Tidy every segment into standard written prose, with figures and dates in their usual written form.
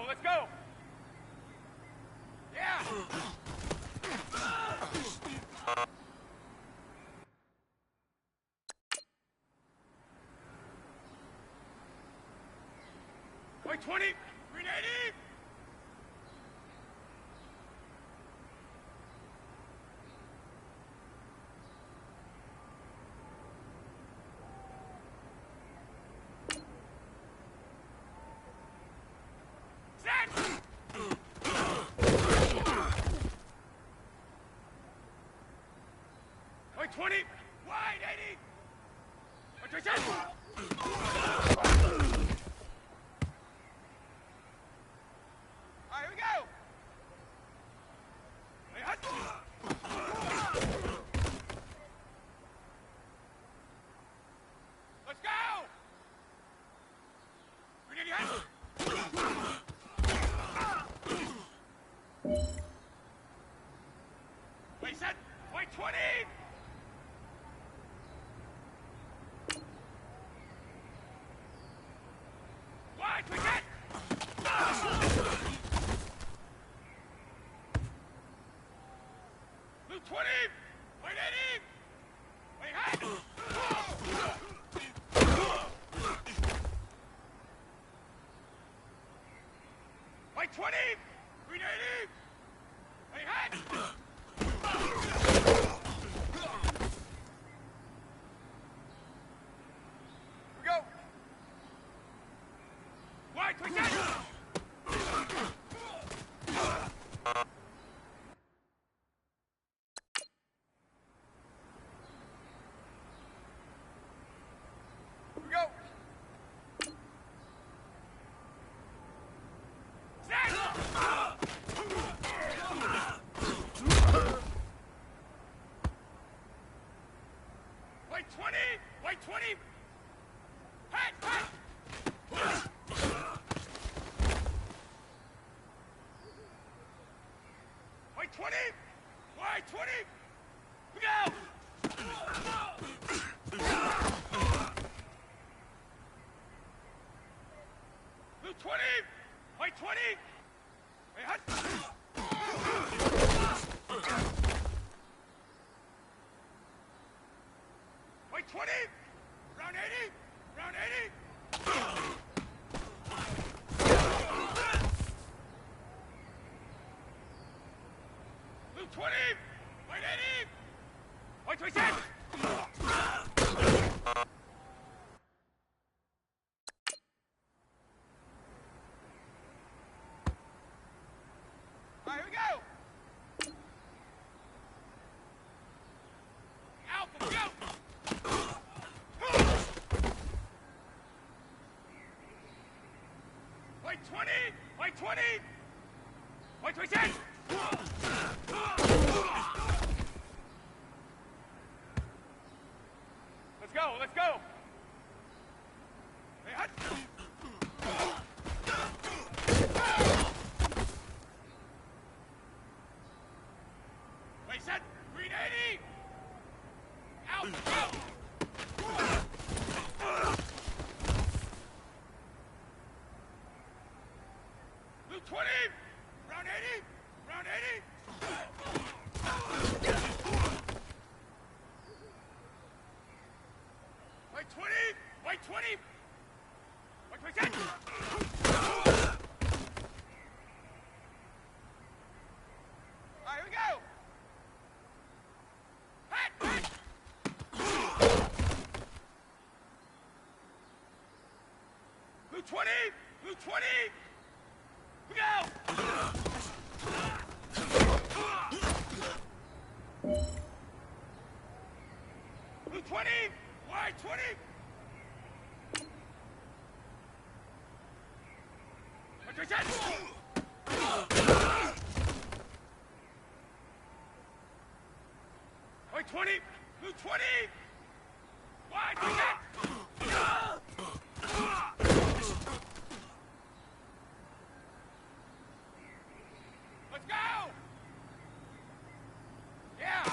Let's go! Yeah! Point 20! Grenade! Point 20! Wide 80! Attention! Alright, here we go! Hey, hut! Let's go! Grenade hut! Wait, set! Point 20! Blue 20! Wait 80! Wait high! Wait 20! Green 80! Wait high! Here we go! Wide 20! Wait 20! Wait 20! Head! Head! Wait 20! Wait 20! We go! Blue 20! Wait 20! Wait, hut! Wait 20! Round 80! Round 80! Blue 20! Wait 80! Wait 26! White 20! White 20! White 26! Let's go, let's go! Hey, hut! Wait, set! Green 80! Out! Out! Blue 20! Round 80! Round 80! White 20! White 20! White 26! All right, here we go! Hot! Hot! Blue 20! Blue 20! We go! Blue 20! White 20! White 27! White 20! Blue 20! White 27! Let's go! Yeah!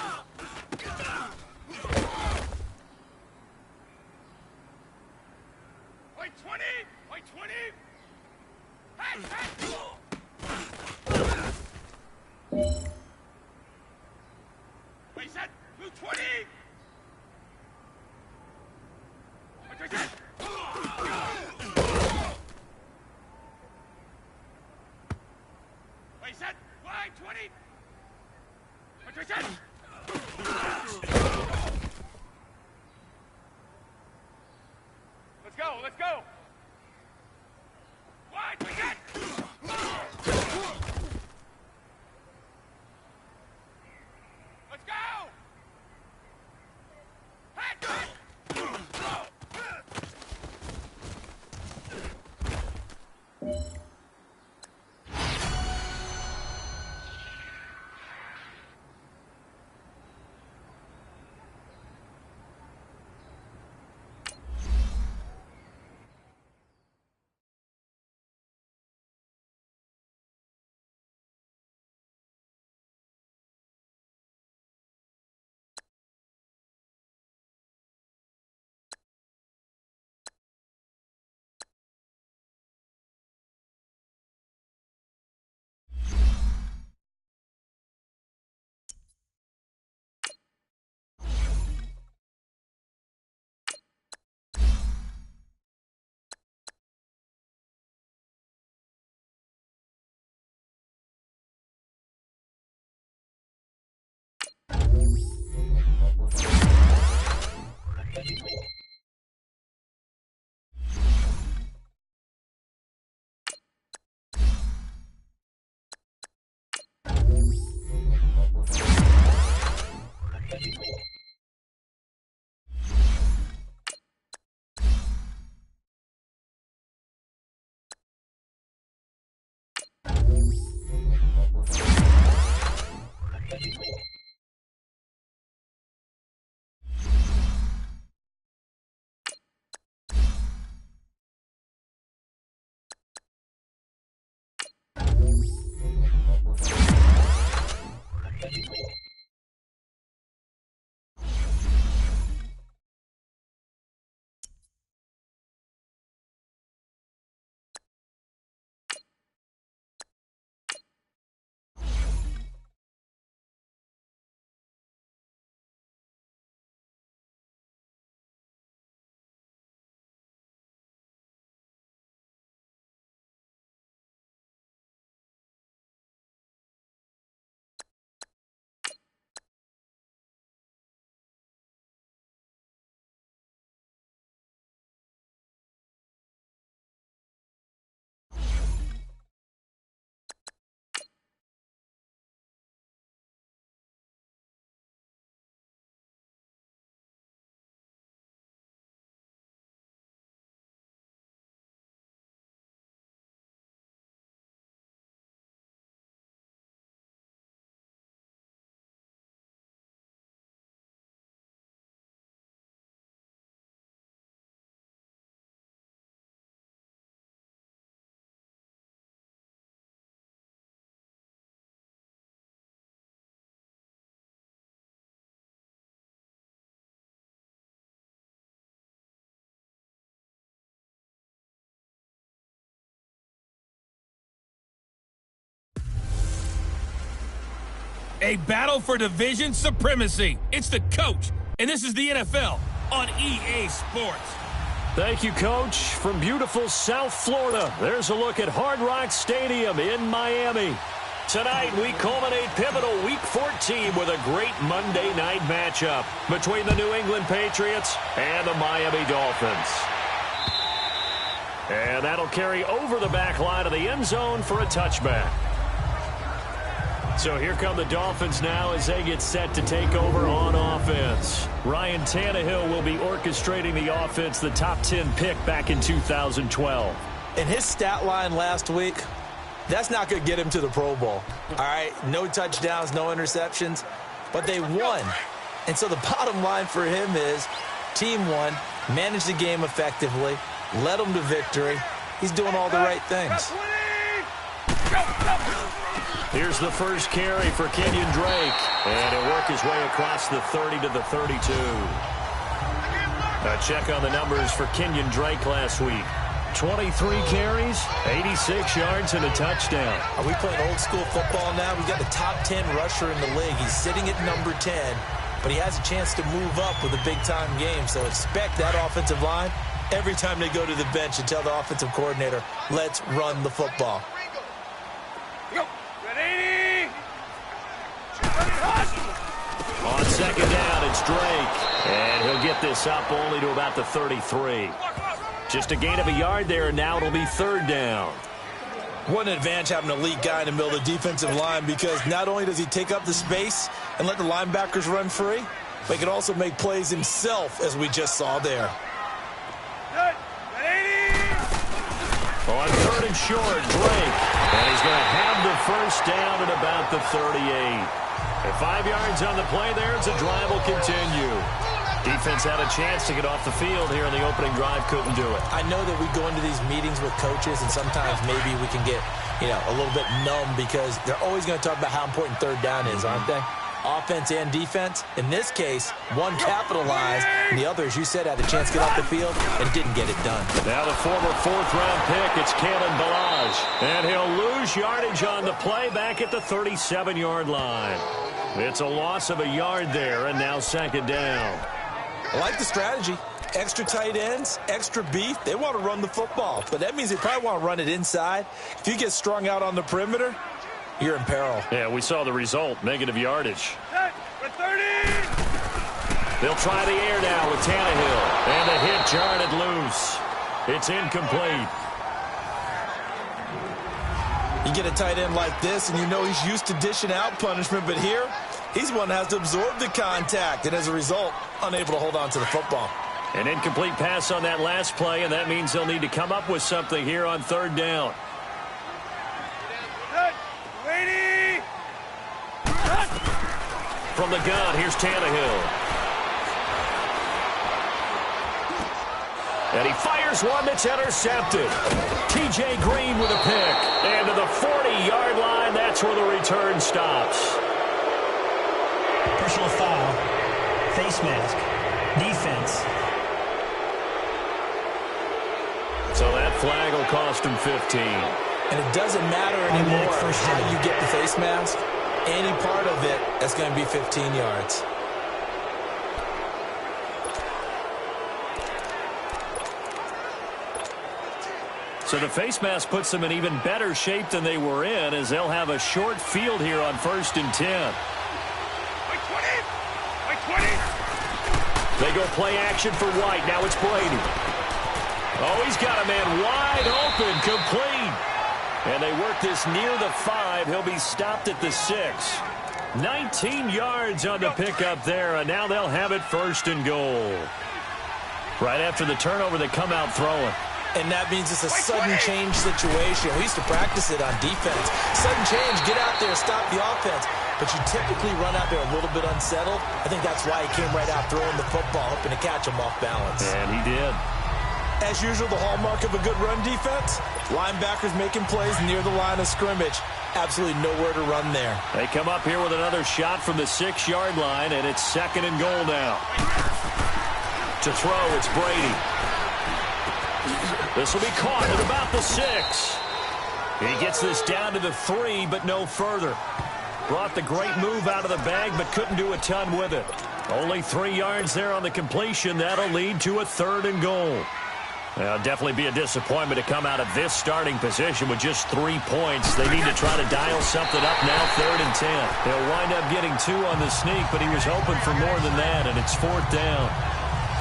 White 20! White 20! Hey! Hey! Wait, set! Blue 20! White 27! Wait, set! White 20! White 27! Let's go, let's go! White 27! Let's go! Hey! Hey! A battle for division supremacy. It's the coach, and this is the NFL on EA Sports. Thank you, Coach. From beautiful South Florida, there's a look at Hard Rock Stadium in Miami. Tonight, we culminate pivotal Week 14 with a great Monday night matchup between the New England Patriots and the Miami Dolphins. And that'll carry over the back line of the end zone for a touchback. So here come the Dolphins now as they get set to take over on offense. Ryan Tannehill will be orchestrating the offense, the top 10 pick back in 2012. And his stat line last week, that's not going to get him to the Pro Bowl. All right, no touchdowns, no interceptions, but they won. And so the bottom line for him is team won, managed the game effectively, led them to victory. He's doing all the right things. Here's the first carry for Kenyon Drake, and he'll work his way across the 30 to the 32. A check on the numbers for Kenyon Drake last week. 23 carries, 86 yards, and a touchdown. Are we playing old school football now? We've got the top 10 rusher in the league. He's sitting at number 10, but he has a chance to move up with a big-time game, so expect that offensive line every time they go to the bench and tell the offensive coordinator, let's run the football. On second down, it's Drake, and he'll get this up only to about the 33. Just a gain of a yard there, and now it'll be third down. What an advantage having an elite guy in the middle of the defensive line, because not only does he take up the space and let the linebackers run free, but he can also make plays himself, as we just saw there. On third and short, Drake, and he's going to have the first down at about the 38. And 5 yards on the play there as the drive will continue. Defense had a chance to get off the field here in the opening drive, couldn't do it. I know that we go into these meetings with coaches, and sometimes maybe we can get, a little bit numb because they're always going to talk about how important third down is, aren't they? Offense and defense. In this case, one capitalized, and the other, as you said, had a chance to get off the field and didn't get it done. Now the former fourth-round pick, it's Kalen Ballage. And he'll lose yardage on the play back at the 37-yard line. It's a loss of a yard there, and now second down. I like the strategy. Extra tight ends, extra beef. They want to run the football, but that means they probably want to run it inside. If you get strung out on the perimeter, you're in peril. Yeah, we saw the result, negative yardage. They'll try the air now with Tannehill, and the hit jarred it loose. It's incomplete. You get a tight end like this, and you know he's used to dishing out punishment, but here, he's one that has to absorb the contact, and as a result, unable to hold on to the football. An incomplete pass on that last play, and that means they'll need to come up with something here on third down. From the gun, here's Tannehill. And he fires one that's intercepted. T.J. Green with a pick. And to the 40-yard line, that's where the return stops. Personal foul. Face mask. Defense. So that flag will cost him 15. And it doesn't matter anymore how you get the face mask. Any part of it, that's going to be 15 yards. So the face mask puts them in even better shape than they were in, as they'll have a short field here on 1st and 10. They go play action for White. Now it's Brady. Oh, he's got a man wide open, complete. And they work this near the 5. He'll be stopped at the 6. 19 yards on the pickup there, and now they'll have it 1st and goal. Right after the turnover, they come out throwing. And that means it's a sudden change situation. We used to practice it on defense. Sudden change, get out there, stop the offense. But you typically run out there a little bit unsettled. I think that's why he came right out throwing the football, hoping to catch him off balance. And he did. As usual, the hallmark of a good run defense, linebackers making plays near the line of scrimmage. Absolutely nowhere to run there. They come up here with another shot from the 6-yard line, and it's 2nd and goal now. To throw, it's Brady. This will be caught at about the 6. He gets this down to the 3, but no further. Brought the great move out of the bag, but couldn't do a ton with it. Only 3 yards there on the completion. That'll lead to a 3rd and goal. Well, definitely be a disappointment to come out of this starting position with just 3 points. They need to try to dial something up now, 3rd and 10. They'll wind up getting 2 on the sneak, but he was hoping for more than that, and it's 4th down.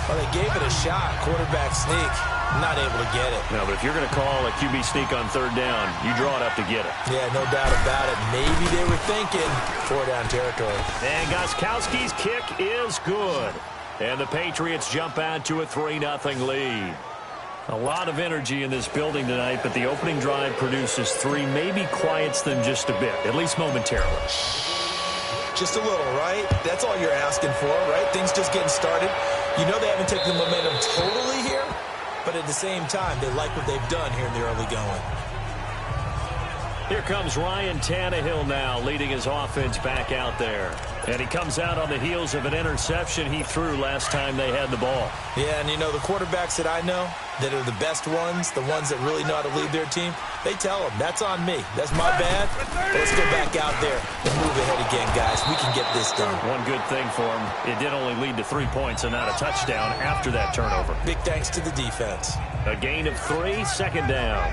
Well, they gave it a shot, quarterback sneak. Not able to get it. No, but if you're going to call a QB sneak on 3rd down, you draw it up to get it. Yeah, no doubt about it. Maybe they were thinking 4-down territory. And Gostkowski's kick is good. And the Patriots jump out to a 3-0 lead. A lot of energy in this building tonight, but the opening drive produces 3, maybe quiets them just a bit, at least momentarily. Just a little, right? That's all you're asking for, right? Things just getting started. You know they haven't taken the momentum totally here, but at the same time, they like what they've done here in the early going. Here comes Ryan Tannehill now, leading his offense back out there. And he comes out on the heels of an interception he threw last time they had the ball. Yeah, and you know, the quarterbacks that I know that are the best ones, the ones that really know how to lead their team, they tell them, that's on me. That's my bad. Let's go back out there and move ahead again, guys. We can get this done. One good thing for him, it did only lead to 3 points and not a touchdown after that turnover. Big thanks to the defense. A gain of 3, 2nd down.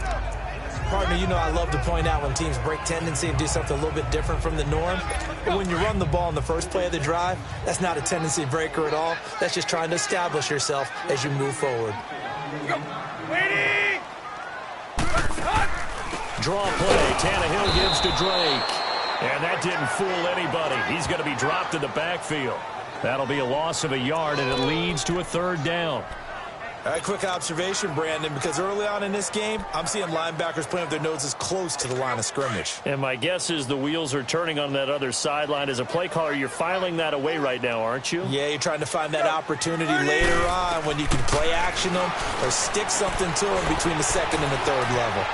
Partner, you know I love to point out when teams break tendency and do something a little bit different from the norm. But when you run the ball in the first play of the drive, that's not a tendency breaker at all. That's just trying to establish yourself as you move forward. Waiting! Draw play. Tannehill gives to Drake. And that didn't fool anybody. He's going to be dropped in the backfield. That'll be a loss of a yard, and it leads to a 3rd down. All right, quick observation, Brandon, because early on in this game, I'm seeing linebackers playing with their noses close to the line of scrimmage. And my guess is the wheels are turning on that other sideline. As a play caller, you're filing that away right now, aren't you? Yeah, you're trying to find that opportunity later on when you can play action them or stick something to them between the 2nd and the 3rd level.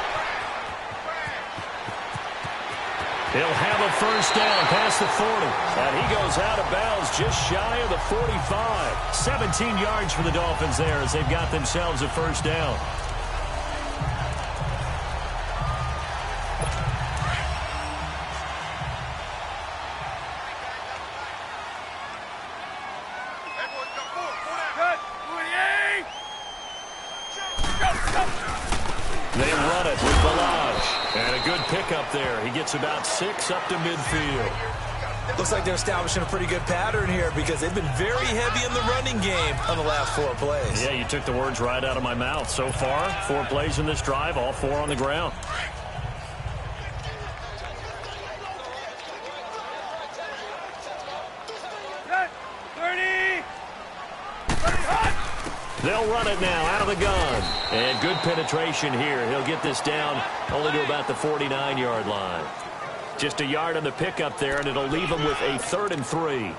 He'll have a 1st down past the 40. And he goes out of bounds just shy of the 45. 17 yards for the Dolphins there as they've got themselves a 1st down. They run it with Balaj. And a good pickup there. He gets about 6 up to midfield. Looks like they're establishing a pretty good pattern here because they've been very heavy in the running game on the last 4 plays. Yeah, you took the words right out of my mouth. So far, 4 plays in this drive, all 4 on the ground. They'll run it now out of the gun. And good penetration here. He'll get this down only to about the 49-yard line. Just a yard on the pickup there, and it'll leave him with a 3rd and 3.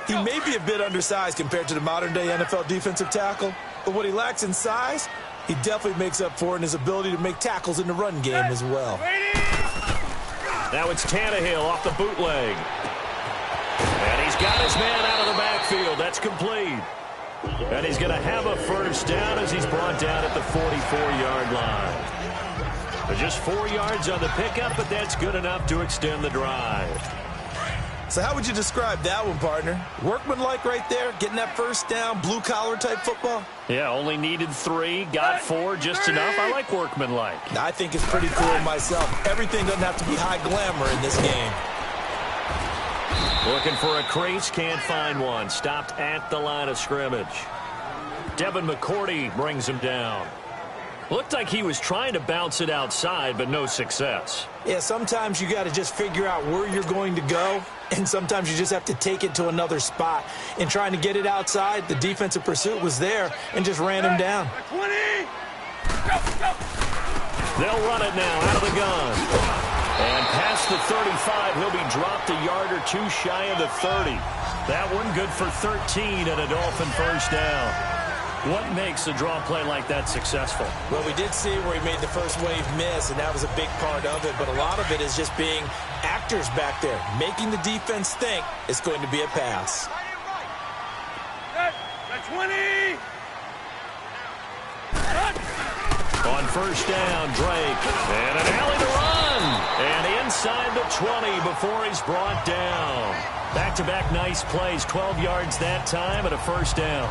He may be a bit undersized compared to the modern-day NFL defensive tackle, but what he lacks in size, he definitely makes up for in his ability to make tackles in the run game as well. Now it's Tannehill off the bootleg. And he's got his man out of the backfield. That's complete. And he's going to have a 1st down as he's brought down at the 44-yard line. Just 4 yards on the pickup, but that's good enough to extend the drive. So how would you describe that one, partner? Workmanlike right there, getting that 1st down, blue-collar type football? Yeah, only needed 3, got 4, just enough. I like workmanlike. I think it's pretty cool myself. Everything doesn't have to be high glamour in this game. Looking for a crease, can't find one. Stopped at the line of scrimmage. Devin McCourty brings him down. Looked like he was trying to bounce it outside, but no success. Yeah, sometimes you got to just figure out where you're going to go, and sometimes you just have to take it to another spot. In trying to get it outside, the defensive pursuit was there and just ran him down. 20! Go! They'll run it now out of the gun. And past the 35, he'll be dropped a yard or 2 shy of the 30. That one good for 13 and a Dolphin 1st down. What makes a draw play like that successful? Well, we did see where he made the first wave miss, and that was a big part of it. But a lot of it is just being actors back there, making the defense think it's going to be a pass. 20! On 1st down, Drake. And an alley to run. And inside the 20 before he's brought down. Back-to-back nice plays, 12 yards that time and a first down.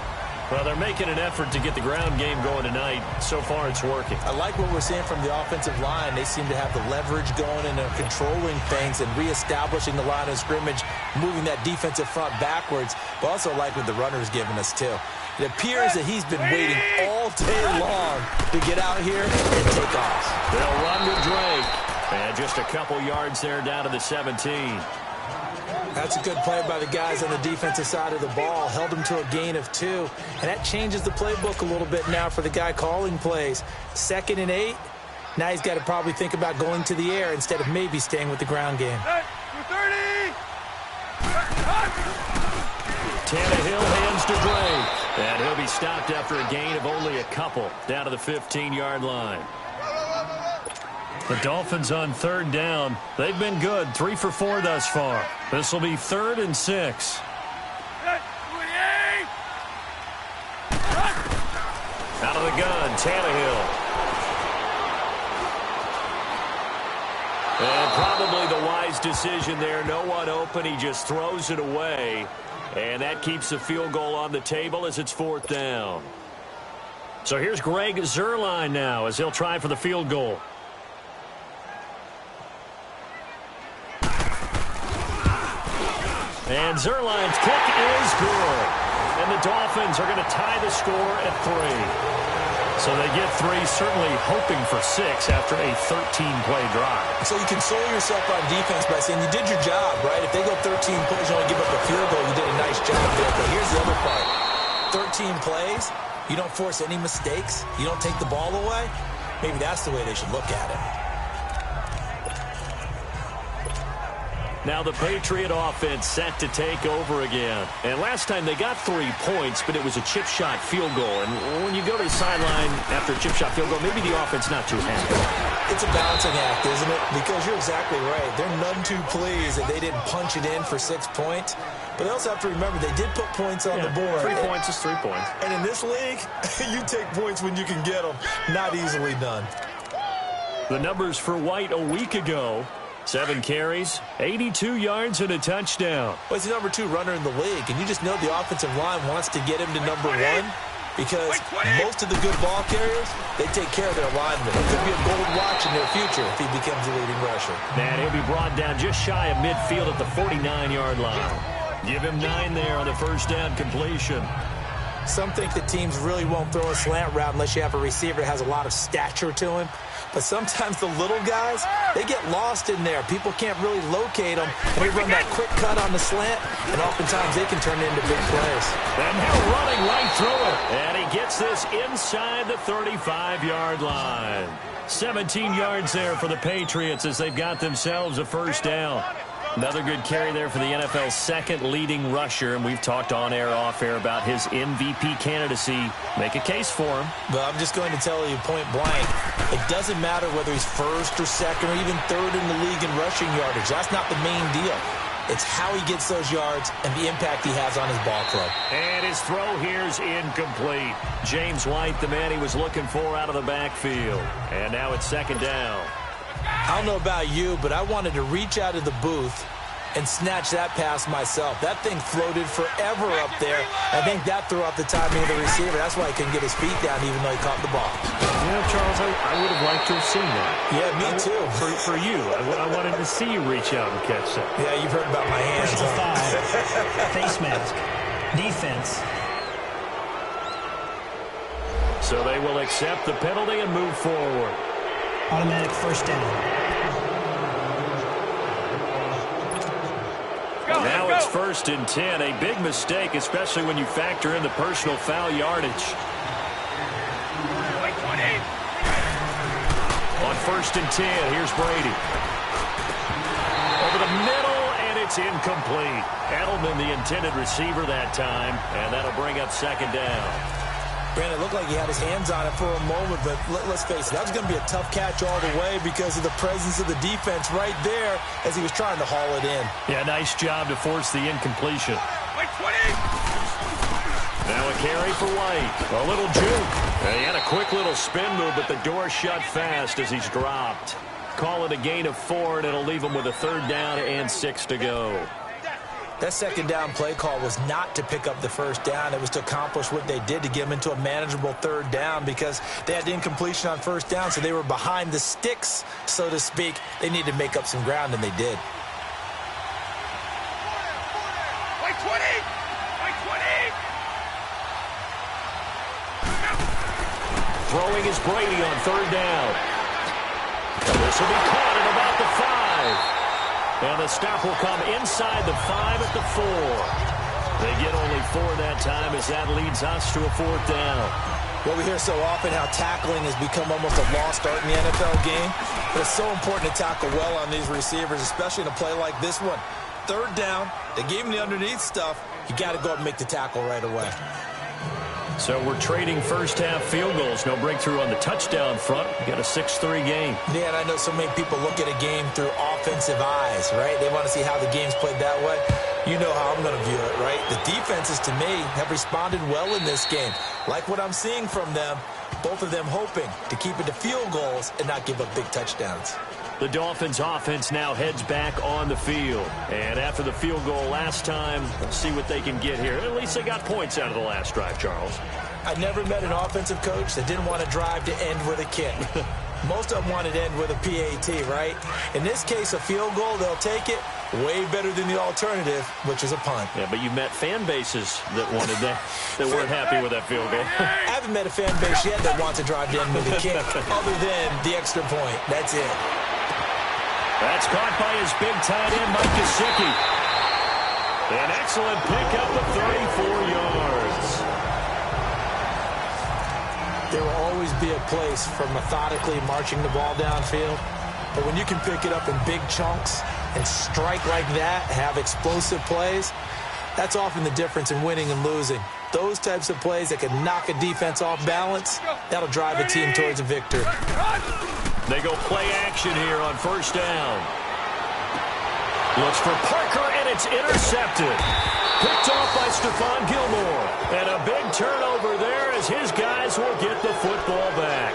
Well, they're making an effort to get the ground game going tonight. So far, it's working. I like what we're seeing from the offensive line. They seem to have the leverage going and they're controlling things and reestablishing the line of scrimmage, moving that defensive front backwards. But also like what the runner's giving us, too. It appears that he's been waiting all day long to get out here and take off. They'll run to Drake. And just a couple yards there down to the 17. That's a good play by the guys on the defensive side of the ball. Held him to a gain of 2. And that changes the playbook a little bit now for the guy calling plays. 2nd and 8. Now he's got to probably think about going to the air instead of maybe staying with the ground game. Tannehill hands to Drake. And he'll be stopped after a gain of only a couple down to the 15-yard line. The Dolphins on 3rd down. They've been good, 3 for 4 thus far. This will be 3rd and 6. Out of the gun, Tannehill. And probably the wise decision there. No one open. He just throws it away. And that keeps the field goal on the table as it's 4th down. So here's Greg Zuerlein now as he'll try for the field goal. And Zuerlein's kick is good. And the Dolphins are going to tie the score at 3. So they get 3, certainly hoping for 6 after a 13-play drive. So you console yourself on defense by saying you did your job, right? If they go 13 plays, you only give up a field goal, you did a nice job there. But here's the other part. 13 plays, you don't force any mistakes, you don't take the ball away. Maybe that's the way they should look at it. Now the Patriot offense set to take over again. And last time they got 3 points, but it was a chip shot field goal. And when you go to the sideline after a chip shot field goal, maybe the offense not too happy. It's a balancing act, isn't it? Because you're exactly right. They're none too pleased that they didn't punch it in for 6 points. But they also have to remember they did put points on the board. 3 points is 3 points. And in this league, you take points when you can get them. Not easily done. The numbers for White a week ago. 7 carries, 82 yards, and a touchdown. Well, he's the number 2 runner in the league, and you just know the offensive line wants to get him to number 1 because most of the good ball carriers, they take care of their linemen. It could be a gold watch in their future if he becomes the leading rusher. And he'll be brought down just shy of midfield at the 49-yard line. Give him 9 there on the first down completion. Some think that teams really won't throw a slant route unless you have a receiver that has a lot of stature to him. But sometimes the little guys, they get lost in there. People can't really locate them. And they run that quick cut on the slant, and oftentimes they can turn it into big plays. And now running right through it. And he gets this inside the 35-yard line. 17 yards there for the Patriots as they've got themselves a first down. Another good carry there for the NFL's 2nd leading rusher, and we've talked on air, off air about his MVP candidacy. Make a case for him. But I'm just going to tell you point blank, it doesn't matter whether he's 1st or 2nd or even 3rd in the league in rushing yardage. That's not the main deal. It's how he gets those yards and the impact he has on his ball club. And his throw here's incomplete. James White, the man he was looking for out of the backfield. And now it's 2nd down. I don't know about you, but I wanted to reach out of the booth and snatch that pass myself. That thing floated forever up there. I think that threw off the timing of the receiver. That's why he couldn't get his feet down even though he caught the ball. Yeah, Charles, I would have liked to have seen that. Yeah, me too. For you. I wanted to see you reach out and catch that. Yeah, you've heard about my hands. Personal 5. Face mask. Defense. So they will accept the penalty and move forward. Automatic first down. Now it's 1st and 10. A big mistake, especially when you factor in the personal foul yardage. On 1st and 10, here's Brady. Over the middle, and it's incomplete. Edelman, the intended receiver that time, and that'll bring up 2nd down. Brandon, it looked like he had his hands on it for a moment, but let's face it, that was going to be a tough catch all the way because of the presence of the defense right there as he was trying to haul it in. Yeah, nice job to force the incompletion. Now a carry for White. A little juke. He had a quick little spin move, but the door shut fast as he's dropped. call it a gain of 4, and it'll leave them with a 3rd down and 6 to go. That 2nd down play call was not to pick up the 1st down. It was to accomplish what they did, to get them into a manageable 3rd down, because they had incompletion on 1st down, so they were behind the sticks, so to speak. They needed to make up some ground, and they did. Throwing is Brady on 3rd down. This will be caught at about the 5. And the stop will come inside the 5 at the 4. They get only 4 that time, as that leads us to a 4th down. Well, we hear so often how tackling has become almost a lost art in the NFL game. But it's so important to tackle well on these receivers, especially in a play like this one. 3rd down, they gave him the underneath stuff. You got to go up and make the tackle right away. So we're trading first-half field goals. No breakthrough on the touchdown front. We got a 6-3 game. Yeah, and I know so many people look at a game through offensive eyes, right? They want to see how the game's played that way. You know how I'm going to view it, right? The defenses, to me, have responded well in this game. Like what I'm seeing from them, both of them hoping to keep it to field goals and not give up big touchdowns. The Dolphins' offense now heads back on the field. And after the field goal last time, we'll see what they can get here. At least they got points out of the last drive, Charles. I never met an offensive coach that didn't want to drive to end with a kick. Most of them wanted to end with a PAT, right? In this case, a field goal, they'll take it. Way better than the alternative, which is a punt. Yeah, but you met fan bases that wanted that, that weren't happy with that field goal. I haven't met a fan base yet that wants to drive to end with a kick, other than the extra point. That's it. That's caught by his big tight end, Mike Gesicki. An excellent pickup of 34 yards. There will always be a place for methodically marching the ball downfield. But when you can pick it up in big chunks and strike like that, have explosive plays, that's often the difference in winning and losing. Those types of plays that can knock a defense off balance, that'll drive a team towards a victory. They go play action here on 1st down. Looks for Parker, and it's intercepted. Picked off by Stephon Gilmore. And a big turnover there as his guys will get the football back.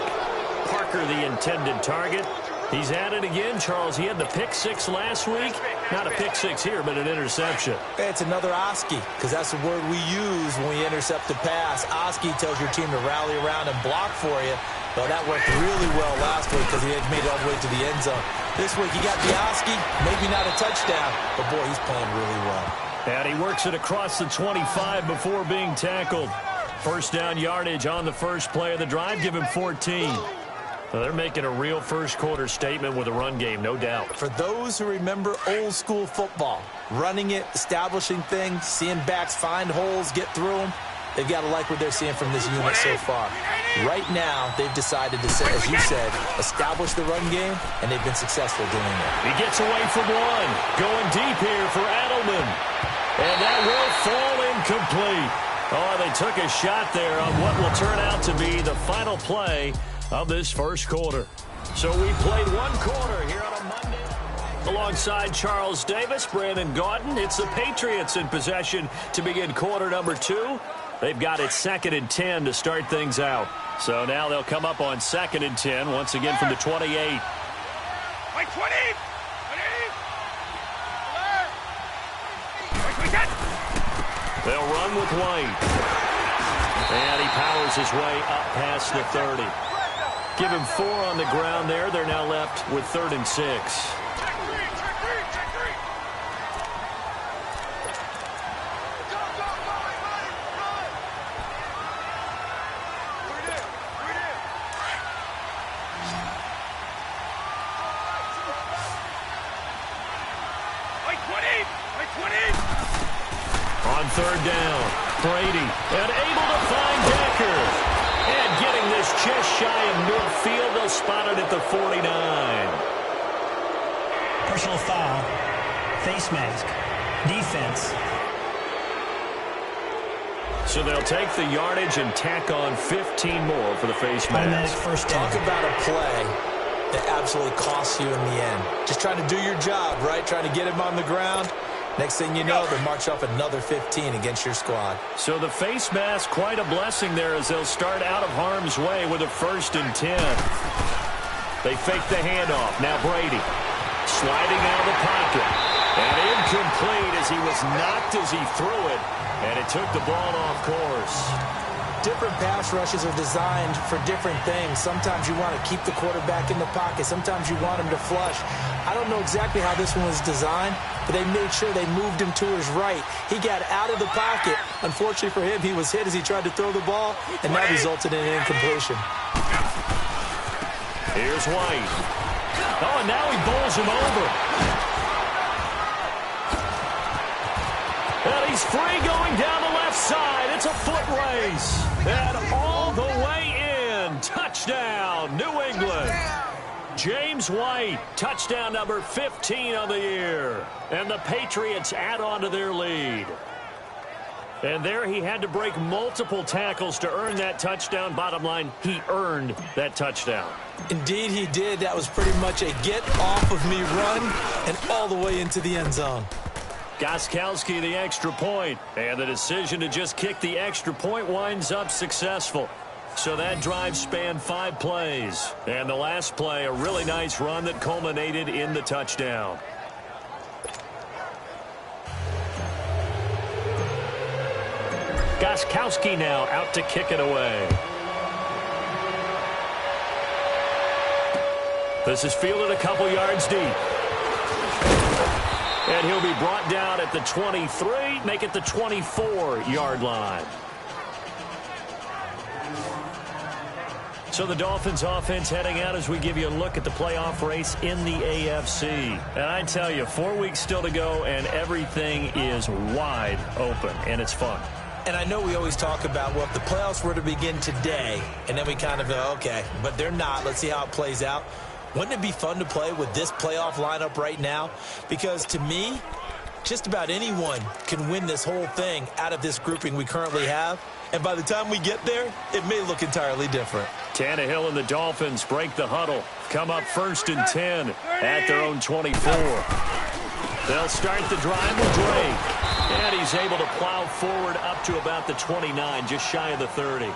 Parker, the intended target. He's at it again, Charles. He had the pick 6 last week. Not a pick 6 here, but an interception. It's another Oski, because that's the word we use when we intercept a pass. Oski tells your team to rally around and block for you. But that worked really well last week because he had made it all the way to the end zone. This week he got the Oski, maybe not a touchdown, but boy, he's playing really well. And he works it across the 25 before being tackled. 1st down yardage on the first play of the drive. Give him 14. Well, they're making a real first-quarter statement with a run game, no doubt. For those who remember old-school football, running it, establishing things, seeing backs find holes, get through them, they've got to like what they're seeing from this unit so far. Right now, they've decided to, as you said, establish the run game, and they've been successful doing it. He gets away from one. Going deep here for Adelman. And that will fall incomplete. Oh, they took a shot there on what will turn out to be the final play of this first quarter. So we played 1 quarter here on a Monday. Alongside Charles Davis, Brandon Gaudin, it's the Patriots in possession to begin quarter number 2. They've got it 2nd and 10 to start things out. So now they'll come up on 2nd and 10 once again from the 28. They'll run with White. And he powers his way up past the 30. Give him 4 on the ground there. They're now left with 3rd and 6. On 3rd down, Brady, and able to find Decker. And getting this just shy of midfield, they'll spot it at the 49. Personal foul, face mask, defense. So they'll take the yardage and tack on 15 more for the face Automatic mask. first down. Talk about a play that absolutely costs you in the end. Just trying to do your job, right? Trying to get him on the ground. Next thing you know, they march off another 15 against your squad. So the face mask, quite a blessing there as they'll start out of harm's way with a 1st and 10. They fake the handoff. Now Brady sliding out of the pocket. And incomplete as he was knocked as he threw it. And it took the ball off course. Different pass rushes are designed for different things. Sometimes you want to keep the quarterback in the pocket. Sometimes you want him to flush. I don't know exactly how this one was designed, but they made sure they moved him to his right. He got out of the pocket. Unfortunately for him, he was hit as he tried to throw the ball, and that resulted in an incompletion. Here's White. Oh, and now he bowls him over. And he's free going down the left side. It's a foot race. And all the way in. Touchdown, New England. James White, touchdown number 15 on the year. And the Patriots add on to their lead. And there he had to break multiple tackles to earn that touchdown. Bottom line, he earned that touchdown. Indeed, he did. That was pretty much a get-off-of-me run and all the way into the end zone. Gostkowski the extra point, and the decision to just kick the extra point winds up successful. So that drive spanned 5 plays, and the last play, a really nice run that culminated in the touchdown. Gostkowski now out to kick it away. This is fielded a couple yards deep. And he'll be brought down at the 23, make it the 24-yard line. So the Dolphins offense heading out as we give you a look at the playoff race in the AFC. And I tell you, 4 weeks still to go, and everything is wide open, and it's fun. And I know we always talk about, well, if the playoffs were to begin today, and then we kind of go, okay, but they're not. Let's see how it plays out. Wouldn't it be fun to play with this playoff lineup right now? Because to me, just about anyone can win this whole thing out of this grouping we currently have. And by the time we get there, it may look entirely different. Tannehill and the Dolphins break the huddle. Come up 1st and 10 at their own 24. They'll start the drive with Drake. And he's able to plow forward up to about the 29, just shy of the 30.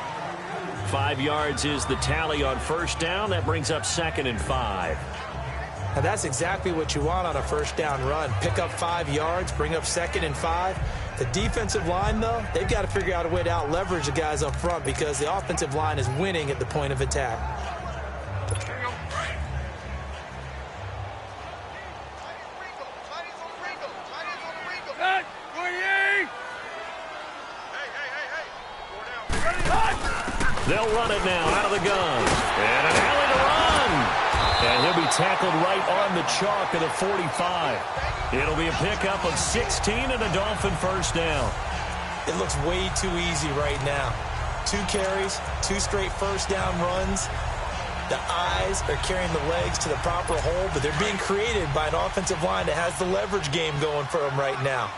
5 yards is the tally on 1st down. That brings up 2nd and 5. Now that's exactly what you want on a 1st down run. Pick up 5 yards, bring up 2nd and 5. The defensive line, though, they've got to figure out a way to out-leverage the guys up front because the offensive line is winning at the point of attack. They'll run it now out of the gun. And an alley to run. And he'll be tackled right on the chalk of the 45. It'll be a pickup of 16 and a Dolphin 1st down. It looks way too easy right now. 2 carries, 2 straight 1st down runs. The eyes are carrying the legs to the proper hole, but they're being created by an offensive line that has the leverage game going for them right now.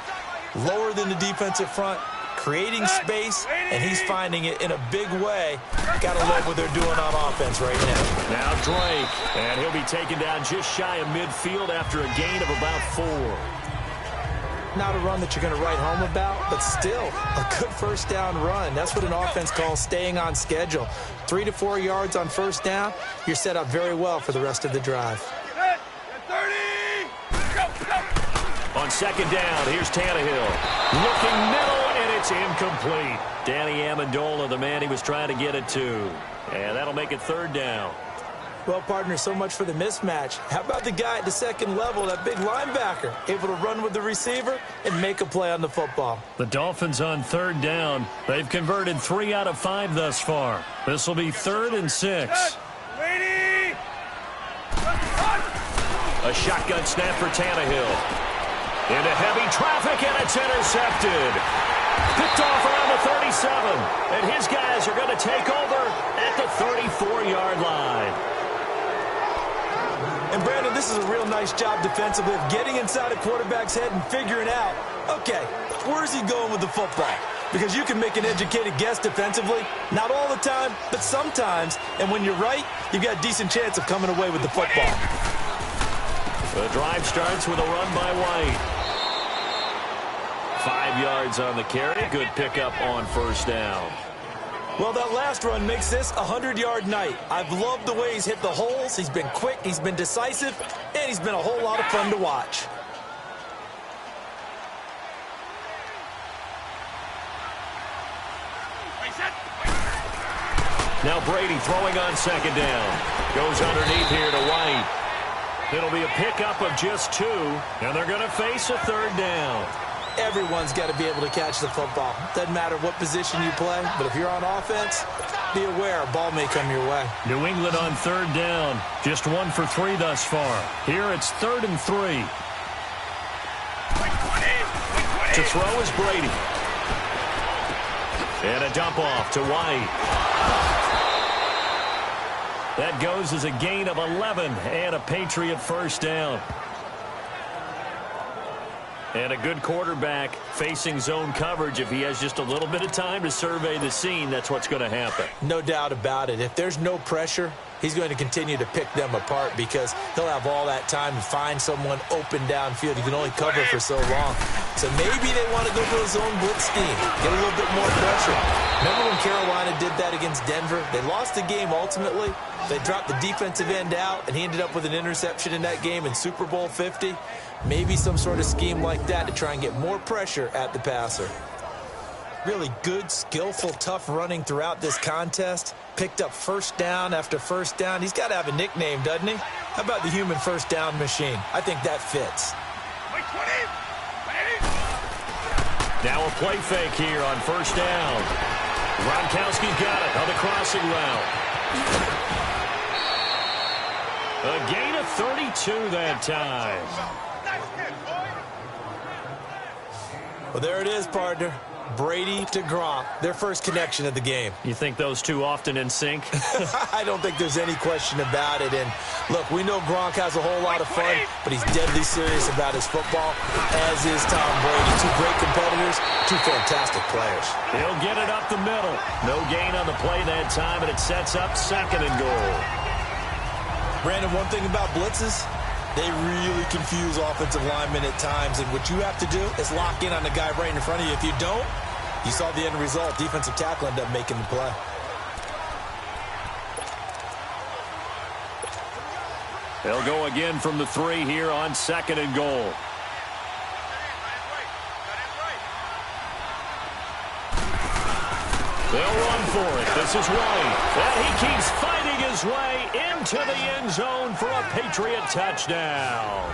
Lower than the defensive front, creating space, and he's finding it in a big way. Got to love what they're doing on offense right now. Now Drake, and he'll be taken down just shy of midfield after a gain of about 4. Not a run that you're going to write home about, but still a good 1st down run. That's what an offense calls staying on schedule. 3 to 4 yards on 1st down, you're set up very well for the rest of the drive. On 2nd down, here's Tannehill. Looking middle, and it's incomplete. Danny Amendola, the man he was trying to get it to. And that'll make it 3rd down. Well, partner, so much for the mismatch. How about the guy at the 2nd level, that big linebacker, able to run with the receiver and make a play on the football? The Dolphins on 3rd down. They've converted 3 out of 5 thus far. This will be 3rd and 6. A shotgun snap for Tannehill. Into heavy traffic, and it's intercepted. Picked off around the 37, and his guys are going to take over at the 34-yard line. And, Brandon, this is a real nice job defensively of getting inside a quarterback's head and figuring out, okay, where is he going with the football? Because you can make an educated guess defensively, not all the time, but sometimes. And when you're right, you've got a decent chance of coming away with the football. The drive starts with a run by White. 5 yards on the carry. Good pickup on 1st down. Well, that last run makes this a 100-yard night. I've loved the way he's hit the holes. He's been quick, he's been decisive, and he's been a whole lot of fun to watch. Now Brady throwing on second down. Goes underneath here to White. It'll be a pickup of just 2, and they're going to face a third down. Everyone's got to be able to catch the football. Doesn't matter what position you play, but if you're on offense, be aware a ball may come your way. New England on third down. Just 1 for 3 thus far. Here it's 3rd and 3. To throw is Brady. And a dump off to White. That goes as a gain of 11 and a Patriot first down. And a good quarterback facing zone coverage. If he has just a little bit of time to survey the scene, that's what's going to happen. No doubt about it. If there's no pressure, he's going to continue to pick them apart because he'll have all that time to find someone open downfield. He can only cover for so long. So maybe they want to go to a zone blitz scheme, get a little bit more pressure. Remember when Carolina did that against Denver? They lost the game ultimately. They dropped the defensive end out, and he ended up with an interception in that game in Super Bowl 50. Maybe some sort of scheme like that to try and get more pressure at the passer. Really good, skillful, tough running throughout this contest. Picked up first down after first down. He's got to have a nickname, doesn't he? How about the human first down machine? I think that fits. Now a play fake here on first down. Gronkowski's got it on the crossing route. A gain of 32 that time. Well, there it is, partner. Brady to Gronk, their first connection of the game. You think those two often in sync? I don't think there's any question about it. And, look, we know Gronk has a whole lot of fun, but he's deadly serious about his football, as is Tom Brady. 2 great competitors, 2 fantastic players. He'll get it up the middle. No gain on the play that time, and it sets up 2nd and goal. Brandon, one thing about blitzes, they really confuse offensive linemen at times, and what you have to do is lock in on the guy right in front of you. If you don't, you saw the end result. Defensive tackle ended up making the play. They'll go again from the 3 here on 2nd and goal. They'll run for it. This is White. And he keeps fighting his way into the end zone for a Patriot touchdown.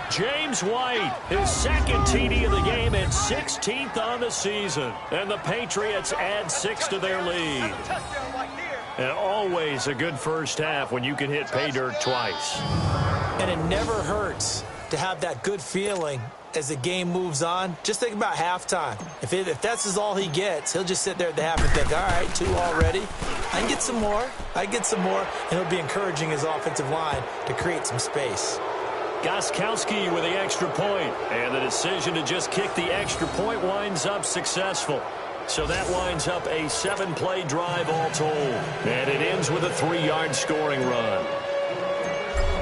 James White, his 2nd TD of the game and 16th on the season. And the Patriots add 6 to their lead. And always a good first half when you can hit pay dirt twice. And it never hurts to have that good feeling as the game moves on. Just think about halftime. If that's all he gets, he'll just sit there at the half and think, all right, 2 already. I can get some more. And he'll be encouraging his offensive line to create some space. Gostkowski with the extra point. And the decision to just kick the extra point winds up successful. So that winds up a 7-play drive all told. And it ends with a 3-yard scoring run.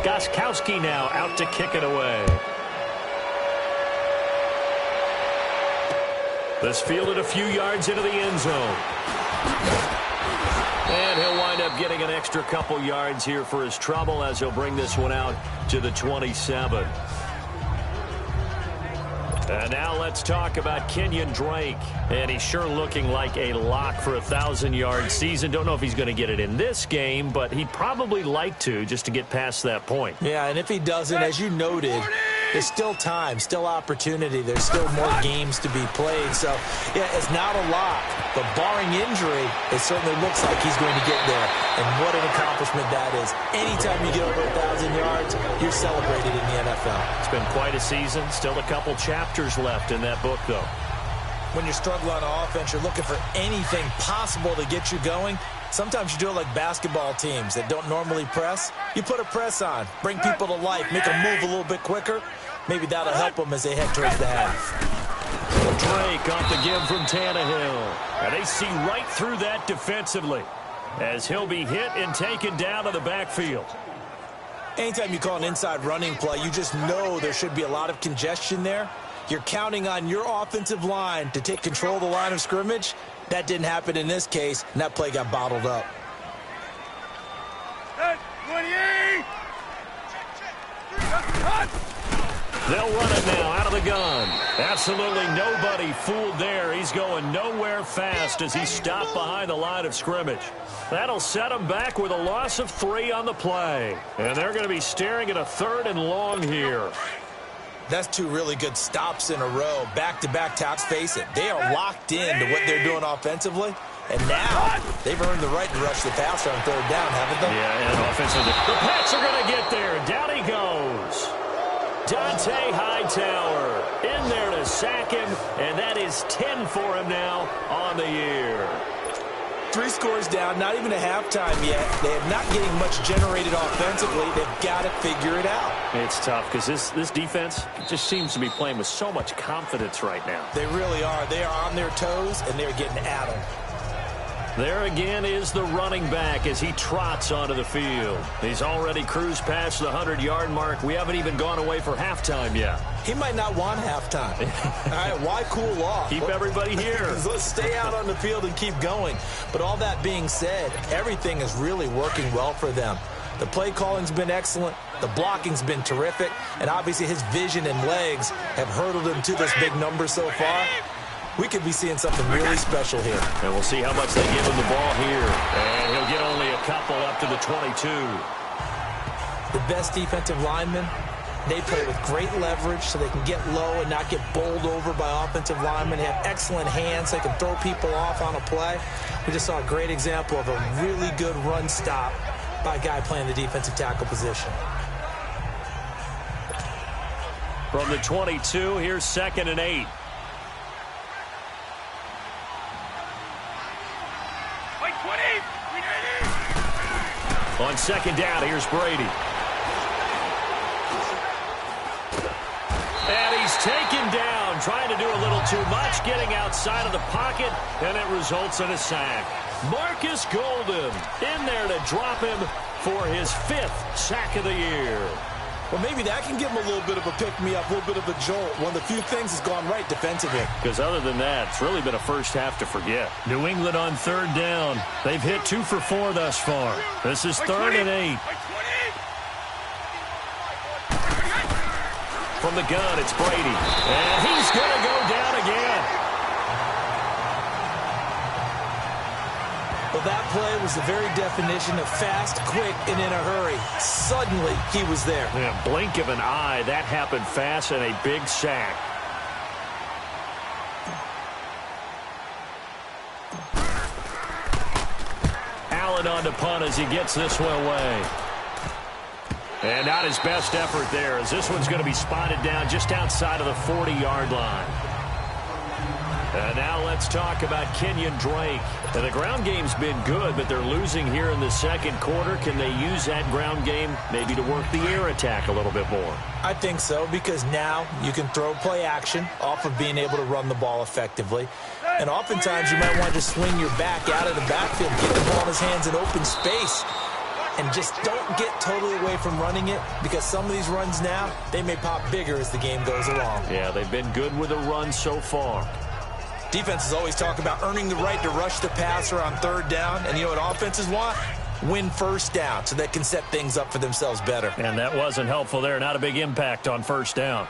Gostkowski now out to kick it away. This fielded a few yards into the end zone. And he'll wind up getting an extra couple yards here for his trouble as he'll bring this one out to the 27. And now let's talk about Kenyon Drake. And he's sure looking like a lock for a 1,000-yard season. Don't know if he's going to get it in this game, but he'd probably like to just to get past that point. Yeah, and if he doesn't, as you noted, there's still time, still opportunity. There's still more games to be played. So, yeah, it's not a lock. But barring injury, it certainly looks like he's going to get there. And what an accomplishment that is. Anytime you get over 1,000 yards, you're celebrated in the NFL. It's been quite a season. Still a couple chapters left in that book, though. When you're struggling on offense, you're looking for anything possible to get you going. Sometimes you do it like basketball teams that don't normally press. You put a press on, bring people to life, make them move a little bit quicker. Maybe that'll help them as they head towards the half. Drake off the give from Tannehill. And they see right through that defensively as he'll be hit and taken down to the backfield. Anytime you call an inside running play, you just know there should be a lot of congestion there. You're counting on your offensive line to take control of the line of scrimmage, That didn't happen in this case, and that play got bottled up. 28! They'll run it now out of the gun. Absolutely nobody fooled there. He's going nowhere fast as he stopped behind the line of scrimmage. That'll set him back with a loss of 3 on the play. And they're going to be staring at a 3rd and long here. That's 2 really good stops in a row. Back-to-back taps, face it. They are locked in to what they're doing offensively. And now they've earned the right to rush the passer on 3rd down, haven't they? Yeah, and offensively, the Pats are going to get there. Down he goes. Dante Hightower in there to sack him, and that is 10 for him now on the year. 3 scores down, not even a halftime yet. They are not getting much generated offensively. They've got to figure it out. It's tough because this defense just seems to be playing with so much confidence right now. They really are. They are on their toes, and they're getting at them. There again is the running back as he trots onto the field. He's already cruised past the 100-yard mark. We haven't even gone away for halftime yet. He might not want halftime. All right, why cool off? Keep everybody here. Let's stay out on the field and keep going. But all that being said, everything is really working well for them. The play calling's been excellent. The blocking's been terrific. And obviously his vision and legs have hurdled him to this big number so far. We could be seeing something really special here. And we'll see how much they give him the ball here. And he'll get only a couple up to the 22. The best defensive linemen, they play with great leverage so they can get low and not get bowled over by offensive linemen. They have excellent hands. They can throw people off on a play. We just saw a great example of a really good run stop by a guy playing the defensive tackle position. From the 22, here's 2nd and 8. On 2nd down, here's Brady. And he's taken down, trying to do a little too much, getting outside of the pocket, and it results in a sack. Marcus Golden in there to drop him for his 5th sack of the year. Well, maybe that can give him a little bit of a pick-me-up, a little bit of a jolt. One of the few things that's gone right defensively. Because other than that, it's really been a first half to forget. New England on 3rd down. They've hit 2 for 4 thus far. This is 3rd and 8. From the gun, it's Brady. And he's going to go down again. Well, that play was the very definition of fast, quick, and in a hurry. Suddenly, he was there. In a blink of an eye, that happened fast and a big sack. Allen on to punt as he gets this one away. And not his best effort there, as this one's going to be spotted down just outside of the 40-yard line. And now let's talk about Kenyon Drake. And the ground game's been good, but they're losing here in the 2nd quarter. Can they use that ground game maybe to work the air attack a little bit more? I think so, because now you can throw play action off of being able to run the ball effectively. And oftentimes you might want to just swing your back out of the backfield, get the ball in his hands in open space, and just don't get totally away from running it, because some of these runs now, they may pop bigger as the game goes along. Yeah, they've been good with the run so far. Defenses always talk about earning the right to rush the passer on 3rd down. And you know what offenses want? Win 1st down so they can set things up for themselves better. And that wasn't helpful there. Not a big impact on 1st down.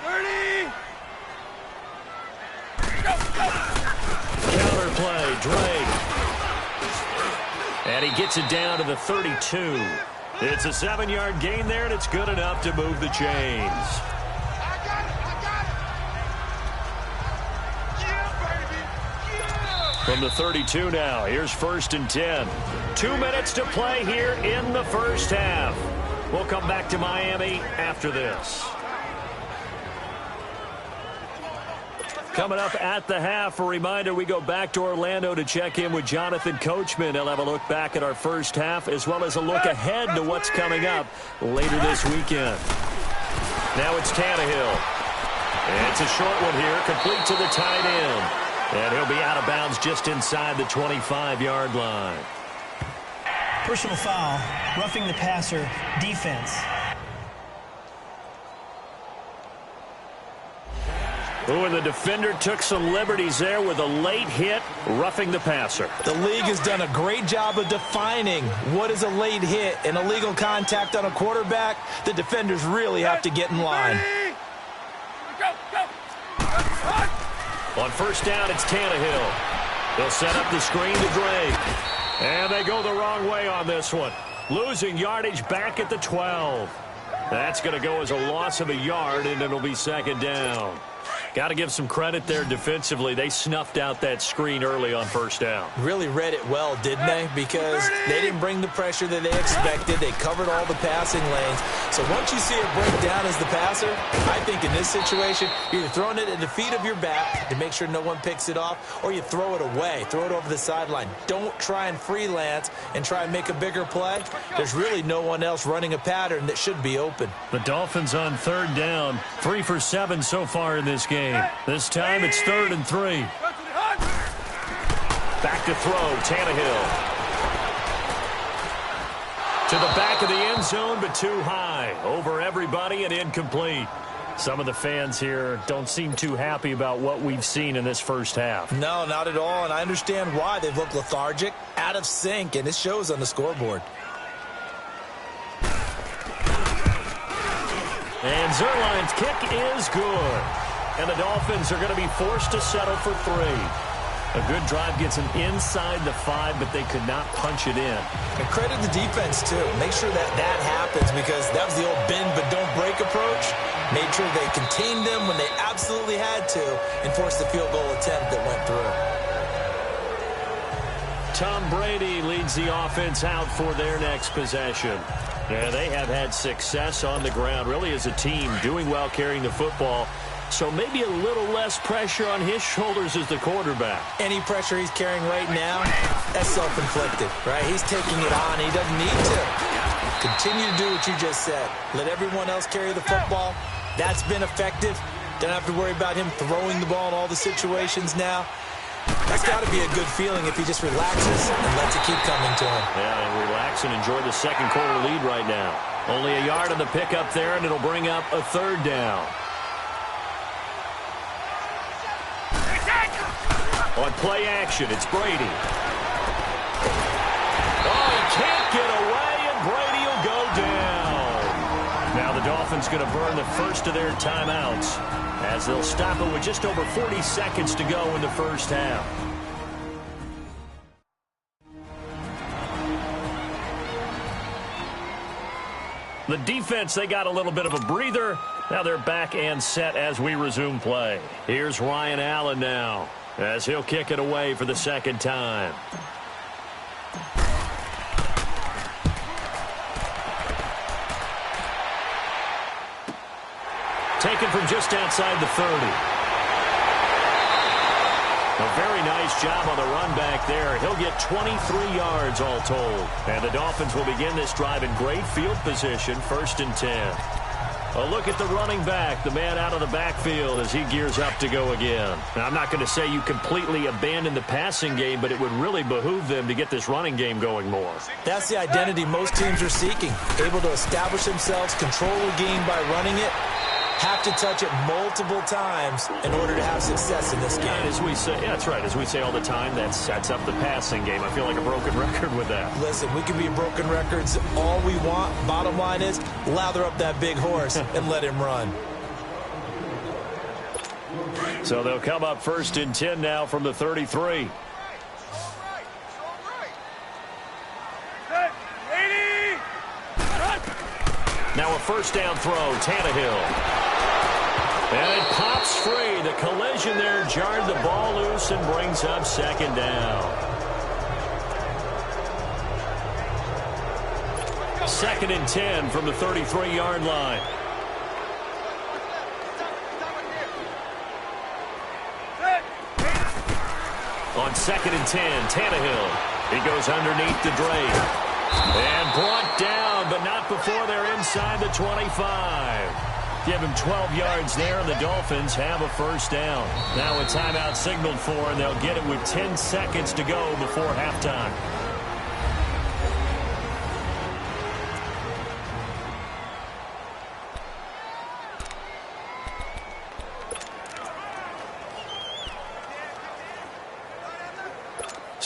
30! Counter play, Drake. And he gets it down to the 32. It's a 7-yard gain there, and it's good enough to move the chains. From the 32 now, here's 1st and 10. 2 minutes to play here in the 1st half. We'll come back to Miami after this. Coming up at the half, a reminder, we go back to Orlando to check in with Jonathan Coachman. He'll have a look back at our 1st half, as well as a look ahead to what's coming up later this weekend. Now it's Tannehill. It's a short one here, complete to the tight end. And he'll be out of bounds just inside the 25-yard line. Personal foul, roughing the passer, defense. Ooh, and the defender took some liberties there with a late hit, roughing the passer. The league has done a great job of defining what is a late hit and illegal contact on a quarterback. The defenders really have to get in line. On first down, it's Tannehill. They'll set up the screen to Drake. And they go the wrong way on this one. Losing yardage back at the 12. That's going to go as a loss of a yard, and it'll be second down. Got to give some credit there defensively. They snuffed out that screen early on first down. Really read it well, didn't they? Because they didn't bring the pressure that they expected. They covered all the passing lanes. So once you see it break down as the passer, I think in this situation, you're throwing it at the feet of your back to make sure no one picks it off, or you throw it away, throw it over the sideline. Don't try and freelance and try and make a bigger play. There's really no one else running a pattern that should be open. The Dolphins on third down, 3 for 7 so far in this game. This time it's 3rd and 3. Back to throw, Tannehill. To the back of the end zone, but too high. Over everybody and incomplete. Some of the fans here don't seem too happy about what we've seen in this first half. No, not at all, and I understand why. They've looked lethargic, out of sync, and it shows on the scoreboard. And Zerline's kick is good. And the Dolphins are going to be forced to settle for 3. A good drive gets them inside the 5, but they could not punch it in. And credit the defense, too. Make sure that happens, because that was the old bend but don't break approach. Made sure they contained them when they absolutely had to and forced the field goal attempt that went through. Tom Brady leads the offense out for their next possession. Yeah, they have had success on the ground, really as a team, doing well carrying the football. So maybe a little less pressure on his shoulders as the quarterback. Any pressure he's carrying right now, that's self-inflicted, right? He's taking it on. He doesn't need to. Continue to do what you just said. Let everyone else carry the football. That's been effective. Don't have to worry about him throwing the ball in all the situations now. That's got to be a good feeling if he just relaxes and lets it keep coming to him. Yeah, and relax and enjoy the second quarter lead right now. Only a yard on the pickup there, and it'll bring up a 3rd down. On play action, it's Brady. Oh, he can't get away, and Brady will go down. Now the Dolphins going to burn the first of their timeouts as they'll stop it with just over 40 seconds to go in the first half. The defense, they got a little bit of a breather. Now they're back and set as we resume play. Here's Ryan Allen now, as he'll kick it away for the second time. Taken from just outside the 30. A very nice job on the run back there. He'll get 23 yards all told. And the Dolphins will begin this drive in great field position, 1st and 10. A look at the running back, the man out of the backfield as he gears up to go again. Now, I'm not going to say you completely abandon the passing game, but it would really behoove them to get this running game going more. That's the identity most teams are seeking. Able to establish themselves, control the game by running it, have to touch it multiple times in order to have success in this game. And as we say, yeah, that's right. As we say all the time, that sets up the passing game. I feel like a broken record with that. Listen, we can be broken records all we want. Bottom line is, lather up that big horse and let him run. So they'll come up 1st and 10 now from the 33. Now a 1st down throw, Tannehill. And it pops free. The collision there jarred the ball loose and brings up 2nd down. 2nd and 10 from the 33-yard line. On 2nd and 10, Tannehill. He goes underneath the Drake. And brought down, but not before they're inside the 25. Give him 12 yards there, and the Dolphins have a 1st down. Now a timeout signaled for, and they'll get it with 10 seconds to go before halftime.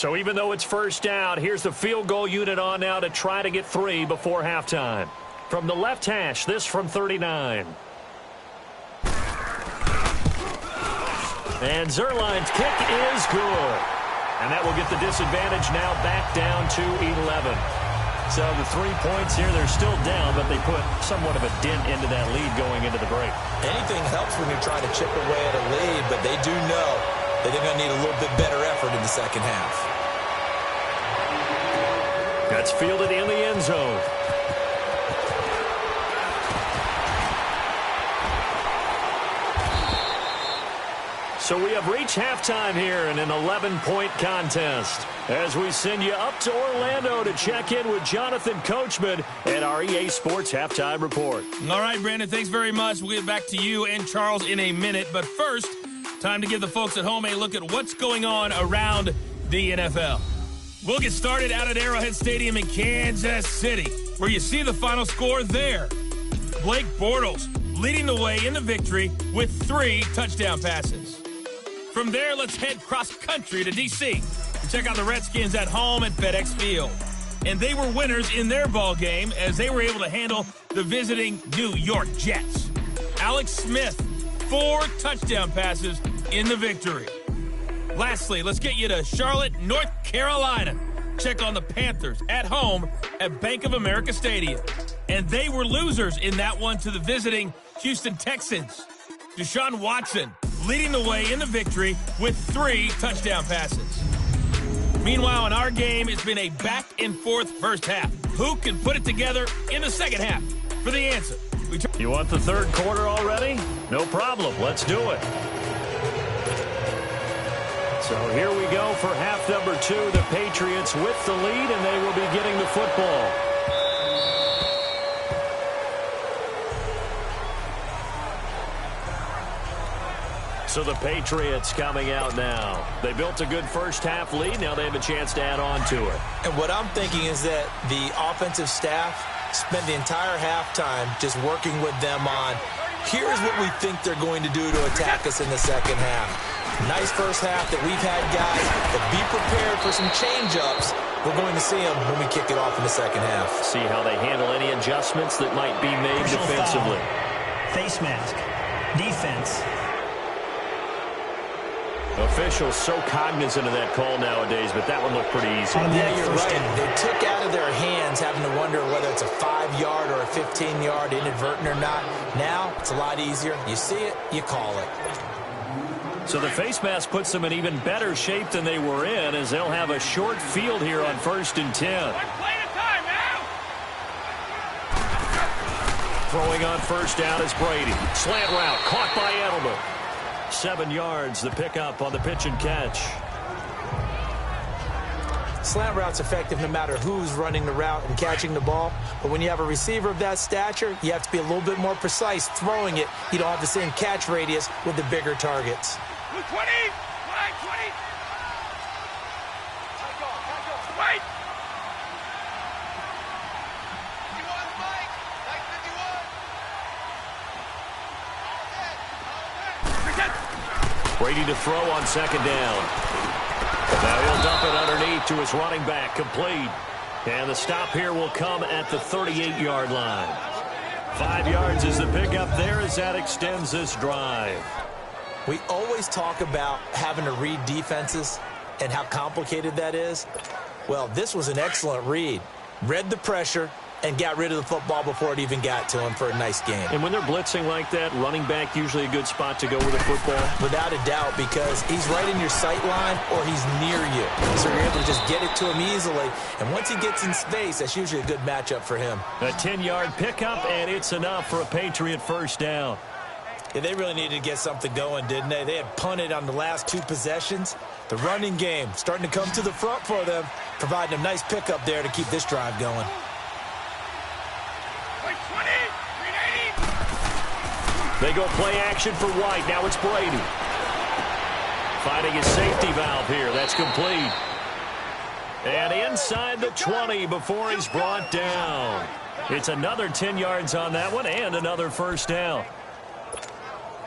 So even though it's first down, here's the field goal unit on now to try to get 3 before halftime. From the left hash, this from 39. And Zerline's kick is good. And that will get the disadvantage now back down to 11. So the 3 points here, they're still down, but they put somewhat of a dent into that lead going into the break. Anything helps when you're trying to chip away at a lead, but they do know that they're going to need a little bit better effort in the second half. That's fielded in the end zone. So we have reached halftime here in an 11-point contest as we send you up to Orlando to check in with Jonathan Coachman and our EA Sports Halftime Report. All right, Brandon, thanks very much. We'll get back to you and Charles in a minute. But first, time to give the folks at home a look at what's going on around the NFL. We'll get started out at Arrowhead Stadium in Kansas City, where you see the final score there. Blake Bortles leading the way in the victory with 3 touchdown passes. From there, let's head cross-country to D.C. to check out the Redskins at home at FedEx Field. And they were winners in their ball game as they were able to handle the visiting New York Jets. Alex Smith, 4 touchdown passes in the victory. Lastly, let's get you to Charlotte, North Carolina. Check on the Panthers at home at Bank of America Stadium. And they were losers in that one to the visiting Houston Texans. Deshaun Watson leading the way in the victory with 3 touchdown passes. Meanwhile, in our game, it's been a back-and-forth first half. Who can put it together in the second half? For the answer, you want the third quarter already? No problem. Let's do it. So here we go for half number 2. The Patriots with the lead, and they will be getting the football. So the Patriots coming out now. They built a good first half lead. Now they have a chance to add on to it. And what I'm thinking is that the offensive staff spent the entire halftime just working with them on, here's what we think they're going to do to attack us in the second half. Nice first half that we've had, guys, but be prepared for some change-ups. We're going to see them when we kick it off in the second half. See how they handle any adjustments that might be made defensively. Face mask. Defense. Officials so cognizant of that call nowadays, but that one looked pretty easy. Yeah, you're right. They took out of their hands having to wonder whether it's a 5-yard or a 15-yard inadvertent or not. Now, it's a lot easier. You see it, you call it. So the face mask puts them in even better shape than they were in, as they'll have a short field here on 1st and 10. One play at a time now. Throwing on first down is Brady. Slant route caught by Edelman. 7 yards, the pickup on the pitch and catch. Slant route's effective no matter who's running the route and catching the ball. But when you have a receiver of that stature, you have to be a little bit more precise throwing it. You don't have the same catch radius with the bigger targets. 20, 20. Right. Brady to throw on second down. Now he'll dump it underneath to his running back, complete. And the stop here will come at the 38-yard line. 5 yards is the pickup there as that extends this drive. We always talk about having to read defenses and how complicated that is. Well, this was an excellent read. Read the pressure and got rid of the football before it even got to him for a nice game. And when they're blitzing like that, running back usually a good spot to go with the football? Without a doubt, because he's right in your sight line or he's near you. So you're able to just get it to him easily. And once he gets in space, that's usually a good matchup for him. A 10-yard pickup, and it's enough for a Patriot first down. Yeah, they really needed to get something going, didn't they? They had punted on the last 2 possessions. The running game starting to come to the front for them, providing a nice pickup there to keep this drive going. They go play action for White. Now it's Brady. Finding his safety valve here. That's complete. And inside the 20 before he's brought down. It's another 10 yards on that one and another first down.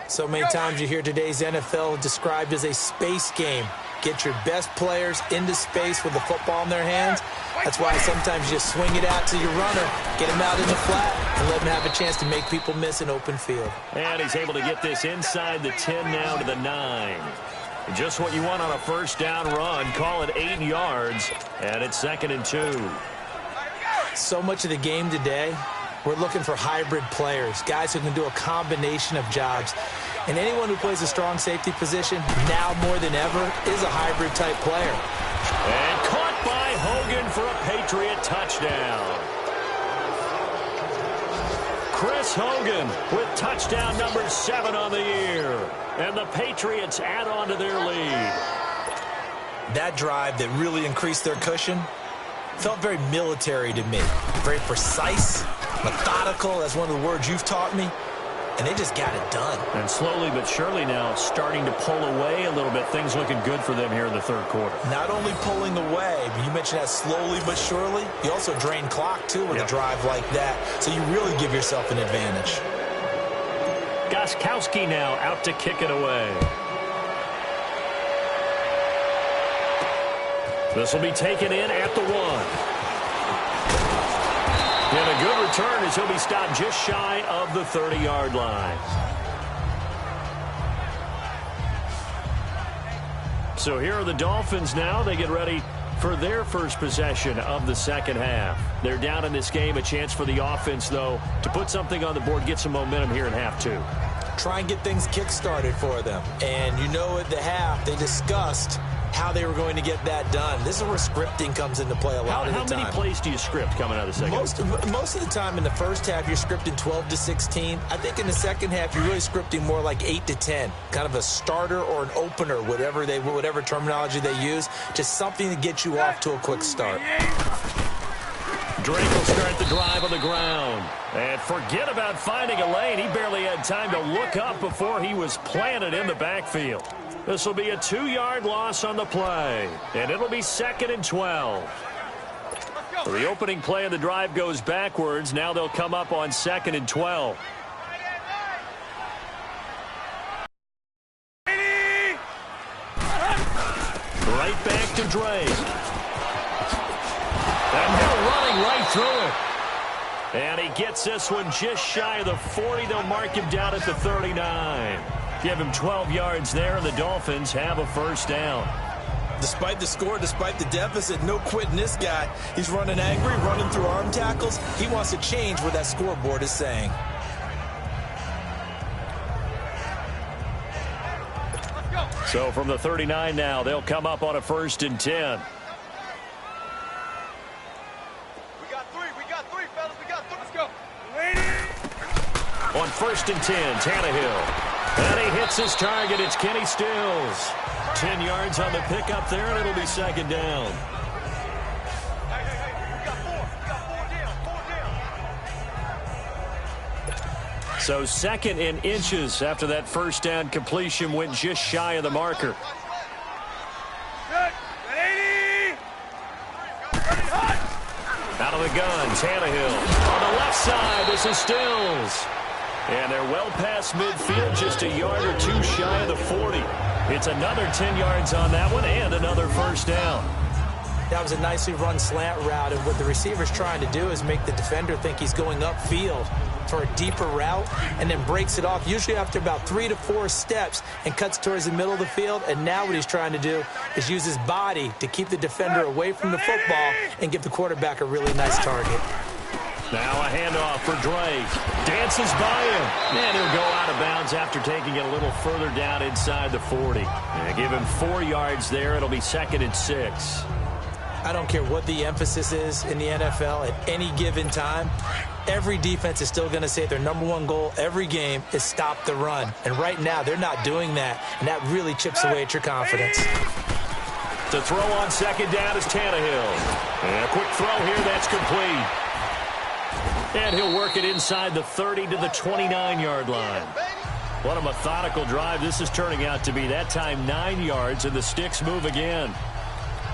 So many times you hear today's NFL described as a space game. get your best players into space with the football in their hands. That's why sometimes you just swing it out to your runner, get him out in the flat, and let him have a chance to make people miss an open field. And he's able to get this inside the 10 now to the 9. Just what you want on a first down run. Call it 8 yards, and it's 2nd and 2. So much of the game today, we're looking for hybrid players, guys who can do a combination of jobs. And anyone who plays a strong safety position, now more than ever, is a hybrid-type player. And caught by Hogan for a Patriot touchdown. Chris Hogan with touchdown number 7 on the year. And the Patriots add on to their lead. That drive that really increased their cushion felt very military to me. Very precise, methodical. That's one of the words you've taught me. And they just got it done. And slowly but surely now starting to pull away a little bit. Things looking good for them here in the third quarter. Not only pulling away, but you mentioned that slowly but surely. You also drain clock, too, with a drive like that. So you really give yourself an advantage. Gostkowski now out to kick it away. This will be taken in at the 1. And a good return as he'll be stopped just shy of the 30-yard line. So here are the Dolphins now. They get ready for their first possession of the second half. They're down in this game. A chance for the offense, though, to put something on the board, get some momentum here in half 2. Try and get things kick-started for them. And you know at the half, they discussed how they were going to get that done. This is where scripting comes into play a lot of the time. How many plays do you script coming out of the second half? Most of the time in the first half, you're scripting 12 to 16. I think in the second half, you're really scripting more like 8 to 10. Kind of a starter or an opener, whatever terminology they use. Just something to get you off to a quick start. Drake will start the drive on the ground. And forget about finding a lane. He barely had time to look up before he was planted in the backfield. This will be a 2-yard loss on the play. And it'll be 2nd and 12. So the opening play of the drive goes backwards. Now they'll come up on 2nd and 12. Right back to Drake. And they're running right through it. And he gets this one just shy of the 40. They'll mark him down at the 39. Give him 12 yards there, and the Dolphins have a first down. Despite the score, despite the deficit, no quitting this guy. He's running angry, running through arm tackles. He wants to change what that scoreboard is saying. So from the 39 now, they'll come up on a 1st and 10. On 1st and 10, Tannehill. And he hits his target. It's Kenny Stills. 10 yards on the pickup there, and it'll be 2nd down. So 2nd and inches after that first down completion went just shy of the marker. Out of the gun, Tannehill. On the left side, this is Stills. And they're well past midfield, just a yard or 2 shy of the 40. It's another 10 yards on that one and another first down. That was a nicely run slant route, and what the receiver's trying to do is make the defender think he's going upfield for a deeper route and then breaks it off, usually after about 3 to 4 steps, and cuts towards the middle of the field. And now what he's trying to do is use his body to keep the defender away from the football and give the quarterback a really nice target. Now a handoff for Drake. Dances by him. And he'll go out of bounds after taking it a little further down inside the 40. And give him 4 yards there. It'll be 2nd and 6. I don't care what the emphasis is in the NFL at any given time. Every defense is still going to say their #1 goal every game is stop the run. And right now, they're not doing that. And that really chips away at your confidence. To throw on 2nd down is Tannehill. And a quick throw here. That's complete. And he'll work it inside the 30 to the 29-yard line. What a methodical drive this is turning out to be. That time 9 yards, and the sticks move again.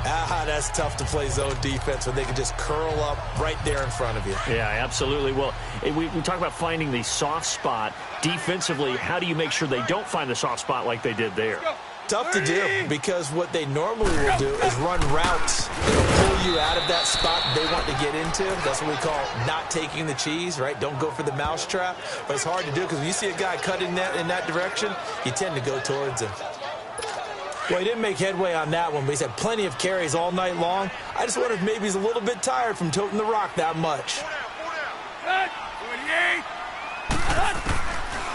That's tough to play zone defense when they can just curl up right there in front of you. Yeah, absolutely. Well, we talk about finding the soft spot defensively. How do you make sure they don't find the soft spot like they did there? Tough to do, because what they normally will do is run routes that'll pull you out of that spot they want to get into. That's what we call not taking the cheese, right? Don't go for the mousetrap. But it's hard to do, because when you see a guy cutting that in that direction, you tend to go towards him. Well, he didn't make headway on that one, but he's had plenty of carries all night long. I just wonder if maybe he's a little bit tired from toting the rock that much.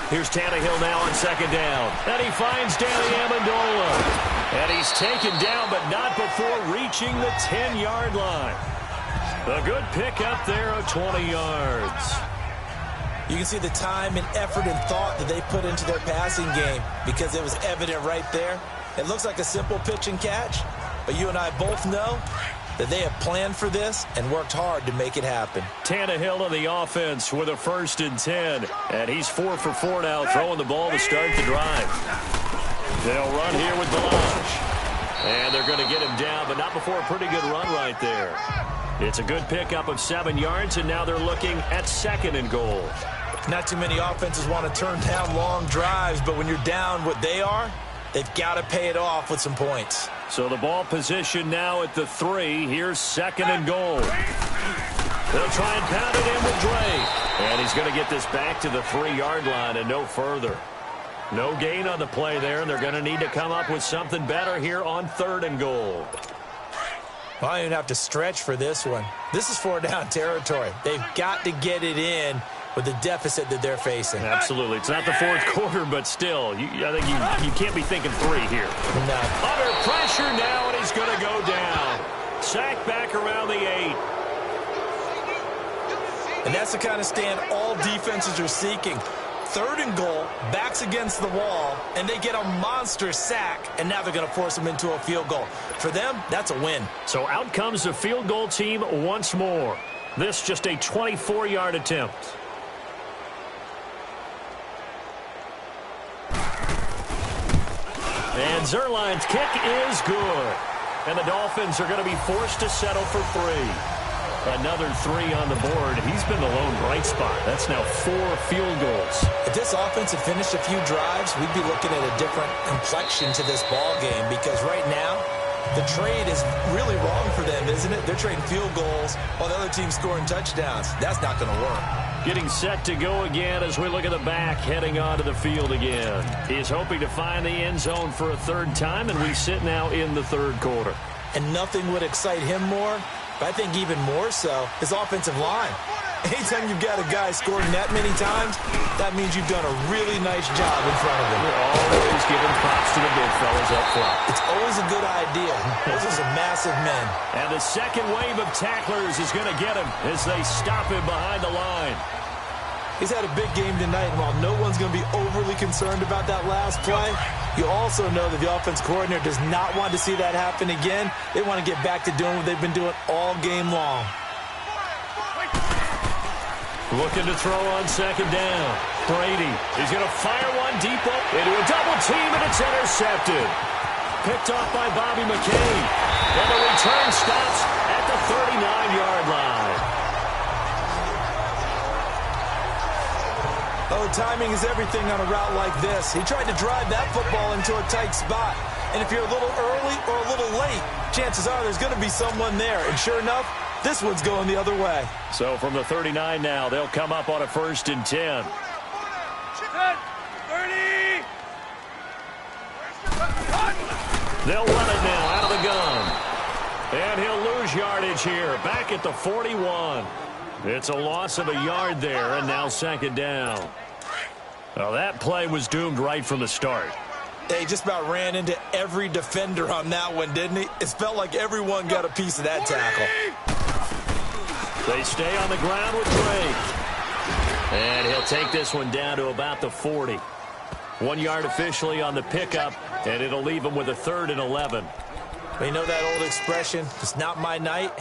Here's Tannehill now on second down. And he finds Danny Amendola. And he's taken down, but not before reaching the 10-yard line. A good pickup there of 20 yards. You can see the time and effort and thought that they put into their passing game, because it was evident right there. It looks like a simple pitch and catch, but you and I both know that they have planned for this and worked hard to make it happen. Tannehill on the offense with a 1st and 10. And he's 4 for 4 now, throwing the ball to start the drive. They'll run here with Balazs. And they're going to get him down, but not before a pretty good run right there. It's a good pickup of 7 yards, and now they're looking at 2nd and goal. Not too many offenses want to turn down long drives, but when you're down what they are, they've got to pay it off with some points. So the ball position now at the 3. Here's 2nd and goal. They'll try and pound it in with Drake. And he's going to get this back to the 3-yard line and no further. No gain on the play there, and they're going to need to come up with something better here on 3rd and goal. Well, I don't even have to stretch for this one. This is 4-down territory. They've got to get it in with the deficit that they're facing. Absolutely. It's not the 4th quarter, but still, I think you can't be thinking 3 here. No. Under pressure now, and he's going to go down. Sacked back around the 8. And that's the kind of stand all defenses are seeking. 3rd and goal, backs against the wall, and they get a monster sack, and now they're going to force them into a field goal. For them, that's a win. So out comes the field goal team once more. This just a 24-yard attempt. And Zerline's kick is good. And the Dolphins are going to be forced to settle for 3. Another 3 on the board. He's been the lone bright spot. That's now 4 field goals. If this offense had finished a few drives, we'd be looking at a different complexion to this ball game, because right now, the trade is really wrong for them, isn't it? They're trading field goals while the other team's scoring touchdowns. That's not going to work. Getting set to go again as we look at the back heading onto the field again. He's hoping to find the end zone for a 3rd time, and we sit now in the 3rd quarter. And nothing would excite him more, but I think even more so, his offensive line. Anytime you've got a guy scoring that many times, that means you've done a really nice job in front of him. You're always giving props to the big fellas up front. It's always a good idea. Those are some massive men. And the second wave of tacklers is going to get him as they stop him behind the line. He's had a big game tonight, and while no one's going to be overly concerned about that last play, you also know that the offense coordinator does not want to see that happen again. They want to get back to doing what they've been doing all game long. Looking to throw on 2nd down. Brady, he's going to fire one deep up into a double team, and it's intercepted. Picked off by Bobby McCain. And the return stops at the 39-yard line. Oh, timing is everything on a route like this. He tried to drive that football into a tight spot. And if you're a little early or a little late, chances are there's going to be someone there. And sure enough, this one's going the other way. So from the 39 now, they'll come up on a 1st and 10. 30. They'll run it now out of the gun. And he'll lose yardage here. Back at the 41. It's a loss of a yard there, and now 2nd down. Well, that play was doomed right from the start. He just about ran into every defender on that one, didn't he? It felt like everyone got a piece of that tackle. They stay on the ground with Drake. And he'll take this one down to about the 40. 1 yard officially on the pickup, and it'll leave him with a 3rd and 11. Well, you know that old expression, it's not my night?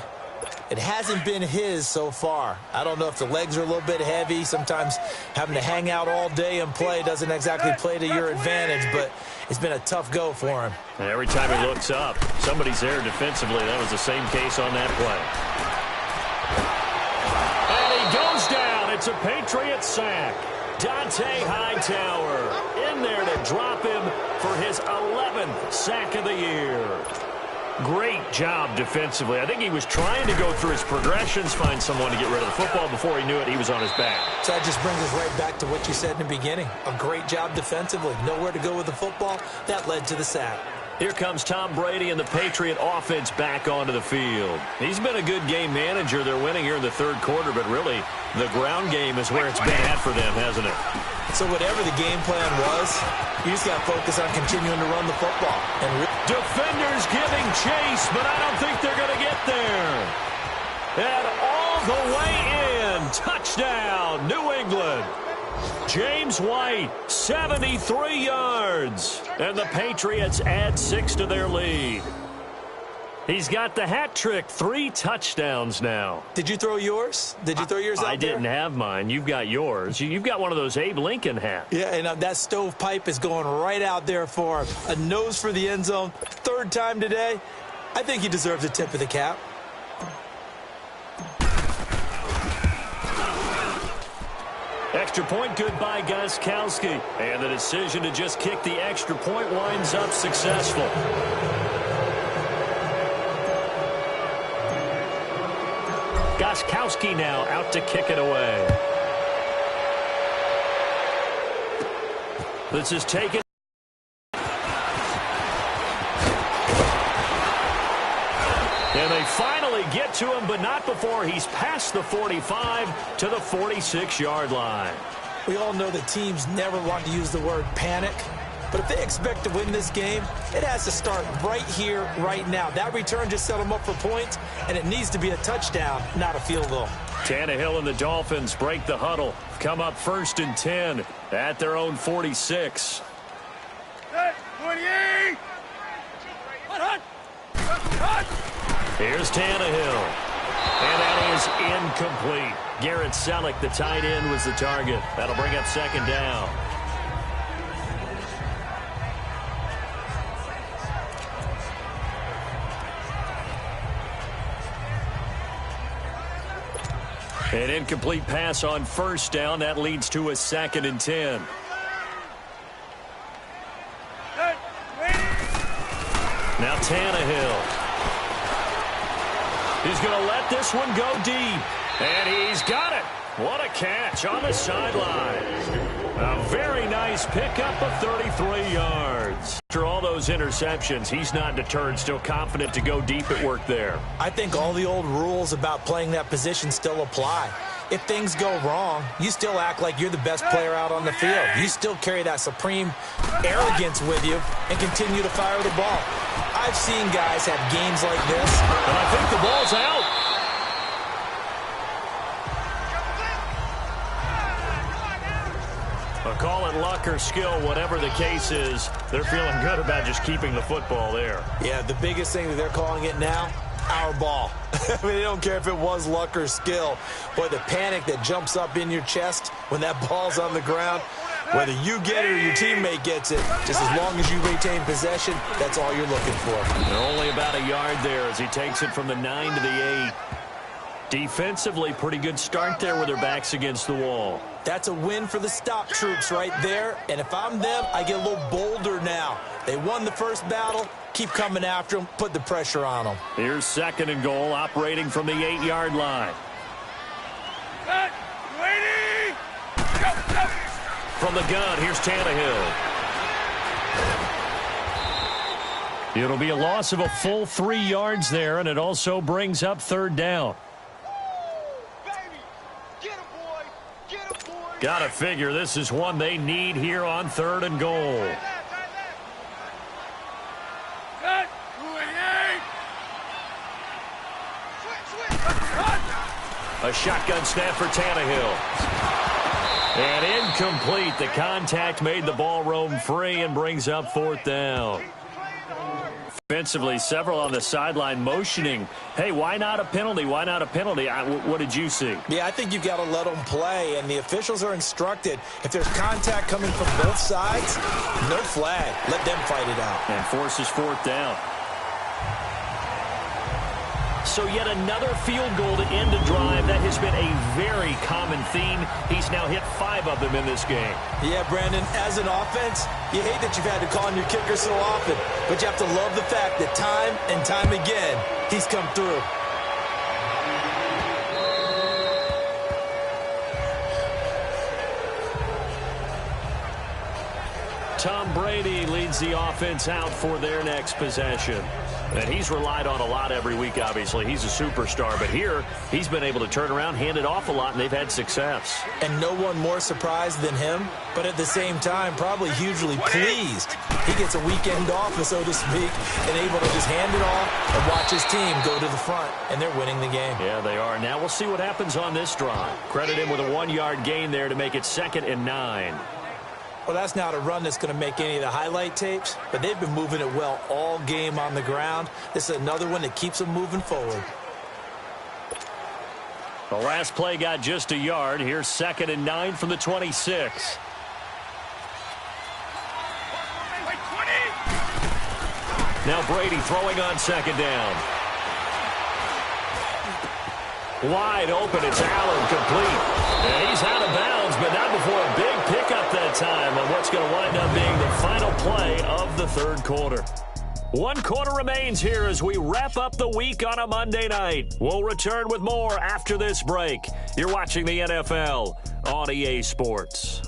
It hasn't been his so far. I don't know if the legs are a little bit heavy. Sometimes having to hang out all day and play doesn't exactly play to your advantage, but it's been a tough go for him. And every time he looks up, somebody's there defensively. That was the same case on that play. And he goes down. It's a Patriot sack. Dante Hightower in there to drop him for his 11th sack of the year. Great job defensively. I think he was trying to go through his progressions, find someone to get rid of the football. Before he knew it, he was on his back. So that just brings us right back to what you said in the beginning. A great job defensively. Nowhere to go with the football. That led to the sack. Here comes Tom Brady and the Patriot offense back onto the field. He's been a good game manager. They're winning here in the third quarter, but really the ground game is where it's been at for them, hasn't it? So whatever the game plan was, you just got to focus on continuing to run the football. And defenders giving chase, but I don't think they're going to get there. And all the way in. Touchdown, New England. James White, 73 yards. And the Patriots add 6 to their lead. He's got the hat trick, 3 touchdowns now. Did you throw yours? Did you throw yours out there? I didn't have mine. You've got yours. You've got one of those Abe Lincoln hats. Yeah, and that stovepipe is going right out there for him. A nose for the end zone. 3rd time today. I think he deserves a tip of the cap. Extra point good by Gostkowski. And the decision to just kick the extra point winds up successful. Gostkowski now out to kick it away. This is taken. And they finally get to him, but not before he's past the 45 to the 46-yard line. We all know that teams never want to use the word panic, but if they expect to win this game, it has to start right here, right now. That return just set them up for points, and it needs to be a touchdown, not a field goal. Tannehill and the Dolphins break the huddle, come up 1st and 10 at their own 46. 28. Here's Tannehill. And that is incomplete. Garrett Selleck, the tight end, was the target. That'll bring up 2nd down. An incomplete pass on 1st down. That leads to a 2nd and 10. Now Tannehill. He's going to let this one go deep. And he's got it. What a catch on the sideline. A very nice pickup of 33 yards. After all those interceptions, he's not deterred, still confident to go deep at work there. I think all the old rules about playing that position still apply. If things go wrong, you still act like you're the best player out on the field. You still carry that supreme arrogance with you and continue to fire the ball. I've seen guys have games like this. And I think the ball's out. Call it luck or skill, whatever the case is, they're feeling good about just keeping the football there. Yeah, the biggest thing that they're calling it now, our ball. I mean, they don't care if it was luck or skill. Boy, the panic that jumps up in your chest when that ball's on the ground, whether you get it or your teammate gets it, just as long as you retain possession, that's all you're looking for. They're only about a yard there as he takes it from the 9 to the 8. Defensively, pretty good start there with their backs against the wall. That's a win for the stop troops right there. And if I'm them, I get a little bolder now. They won the first battle. Keep coming after them. Put the pressure on them. Here's 2nd and goal, operating from the 8-yard line. From the gun, here's Tannehill. It'll be a loss of a full 3 yards there, and it also brings up 3rd down. Got to figure this is one they need here on 3rd and goal. A shotgun snap for Tannehill. And incomplete. The contact made the ball roam free and brings up 4th down. Offensively, several on the sideline motioning. Hey, why not a penalty? Why not a penalty? What did you see? Yeah, I think you've got to let them play, and the officials are instructed. If there's contact coming from both sides, no flag. Let them fight it out. And forces 4th down. So yet another field goal to end a drive. That has been a very common theme. He's now hit 5 of them in this game. Yeah, Brandon, as an offense, you hate that you've had to call on your kicker so often, but you have to love the fact that time and time again, he's come through. Tom Brady leads the offense out for their next possession. And he's relied on a lot every week, obviously. He's a superstar. But here, he's been able to turn around, hand it off a lot, and they've had success. And no one more surprised than him, but at the same time, probably hugely pleased. He gets a weekend off, so to speak, and able to just hand it off and watch his team go to the front, and they're winning the game. Yeah, they are. Now we'll see what happens on this drive. Credit him with a 1-yard gain there to make it 2nd and 9. Well, that's not a run that's going to make any of the highlight tapes, but they've been moving it well all game on the ground. This is another one that keeps them moving forward. The last play got just a yard. Here's 2nd and 9 from the 26. Now Brady throwing on 2nd down. Wide open, it's Allen, complete. And he's out of bounds, but not before a big pickup that time on what's going to wind up being the final play of the 3rd quarter. 1 quarter remains here as we wrap up the week on a Monday night. We'll return with more after this break. You're watching the NFL on EA Sports.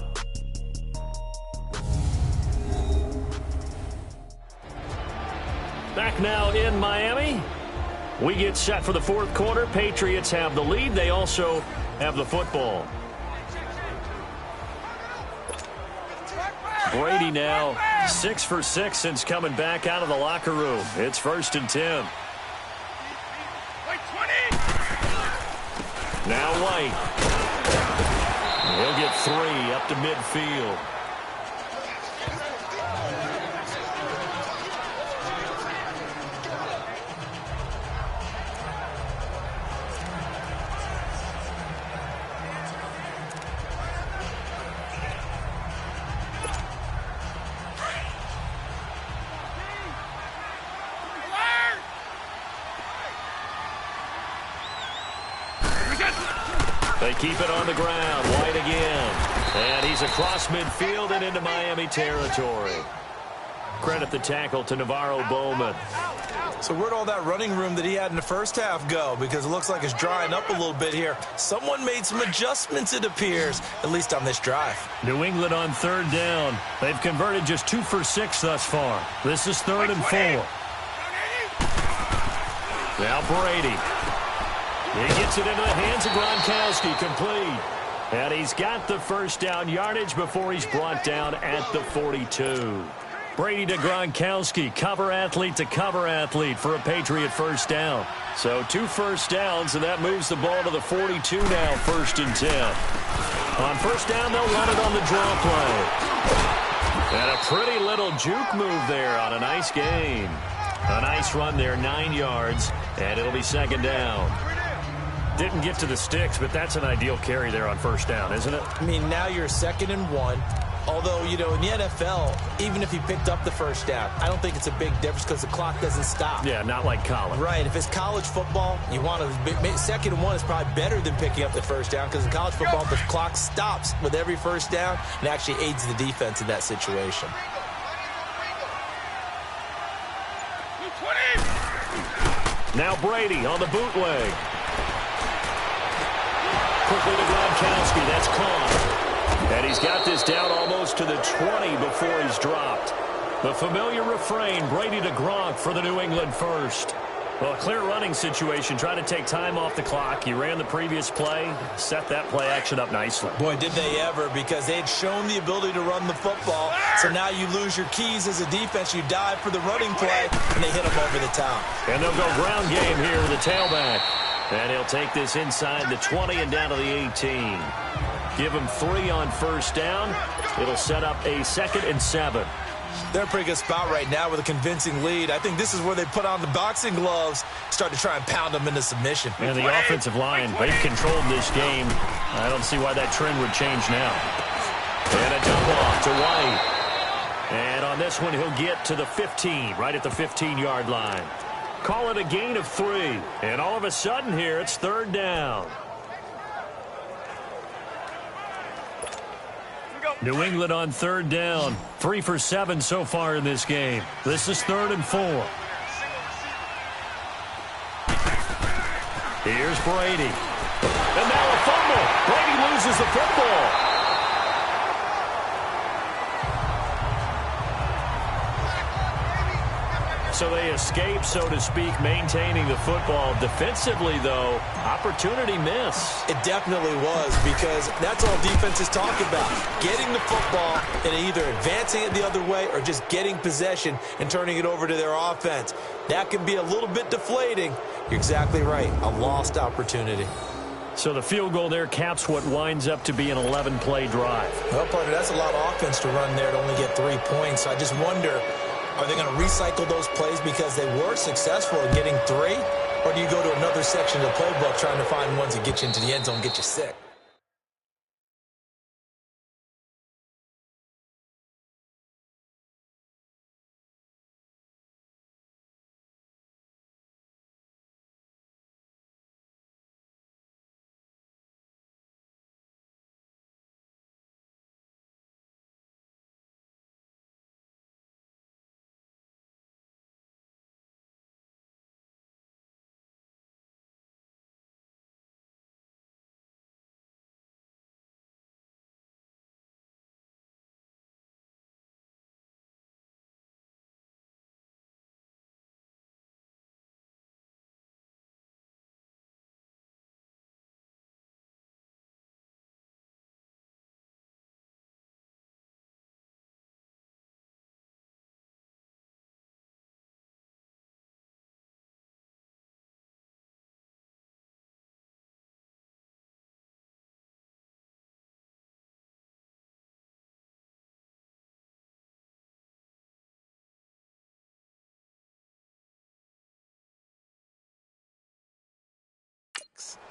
Back now in Miami. We get set for the 4th quarter. Patriots have the lead. They also have the football. Brady now 6 for 6 since coming back out of the locker room. It's 1st and 10. Now White. He'll get 3 up to midfield. They keep it on the ground. White again. And he's across midfield and into Miami territory. Credit the tackle to Navarro Bowman. So where'd all that running room that he had in the first half go? Because it looks like it's drying up a little bit here. Someone made some adjustments, it appears, at least on this drive. New England on 3rd down. They've converted just 2 for 6 thus far. This is 3rd and 4. Now Brady. He gets it into the hands of Gronkowski, complete. And he's got the 1st down yardage before he's brought down at the 42. Brady to Gronkowski, cover athlete to cover athlete for a Patriot 1st down. So 2 first downs, and that moves the ball to the 42 now, 1st and 10. On 1st down, they'll run it on the draw play. And a pretty little juke move there on a nice gain. A nice run there, 9 yards, and it'll be 2nd down. Didn't get to the sticks, but that's an ideal carry there on 1st down, isn't it? I mean, now you're 2nd and 1. Although, you know, in the NFL, even if he picked up the 1st down, I don't think it's a big difference because the clock doesn't stop. Yeah, not like college. Right. If it's college football, you want to 2nd and 1 is probably better than picking up the 1st down because in college football, the clock stops with every 1st down and actually aids the defense in that situation. Now Brady on the bootleg. Quickly to Gronkowski. That's caught. And he's got this down almost to the 20 before he's dropped. The familiar refrain, Brady to Gronk for the New England 1st. Well, a clear running situation. Try to take time off the clock. He ran the previous play, set that play action up nicely. Boy, did they ever, because they had shown the ability to run the football. So now you lose your keys as a defense. You dive for the running play, and they hit him over the top. And they'll go ground game here with the tailback. And he'll take this inside the 20 and down to the 18. Give him 3 on 1st down. It'll set up a 2nd and 7. They're in a pretty good spot right now with a convincing lead. I think this is where they put on the boxing gloves, start to try and pound them into submission. And the offensive line, they've controlled this game. I don't see why that trend would change now. And a dump off to White. And on this one, he'll get to the 15, right at the 15-yard line. Call it a gain of 3. And all of a sudden here, it's 3rd down. New England on 3rd down. 3 for 7 so far in this game. This is 3rd and 4. Here's Brady. And now a fumble. Brady loses the football. So they escape, so to speak, maintaining the football. Defensively, though, opportunity miss. It definitely was, because that's all defenses talk about. Getting the football and either advancing it the other way or just getting possession and turning it over to their offense. That can be a little bit deflating. You're exactly right. A lost opportunity. So the field goal there caps what winds up to be an 11-play drive. Well, partner, that's a lot of offense to run there to only get 3 points. So I just wonder, are they going to recycle those plays because they were successful in getting 3? Or do you go to another section of the playbook trying to find ones that get you into the end zone and get you sick?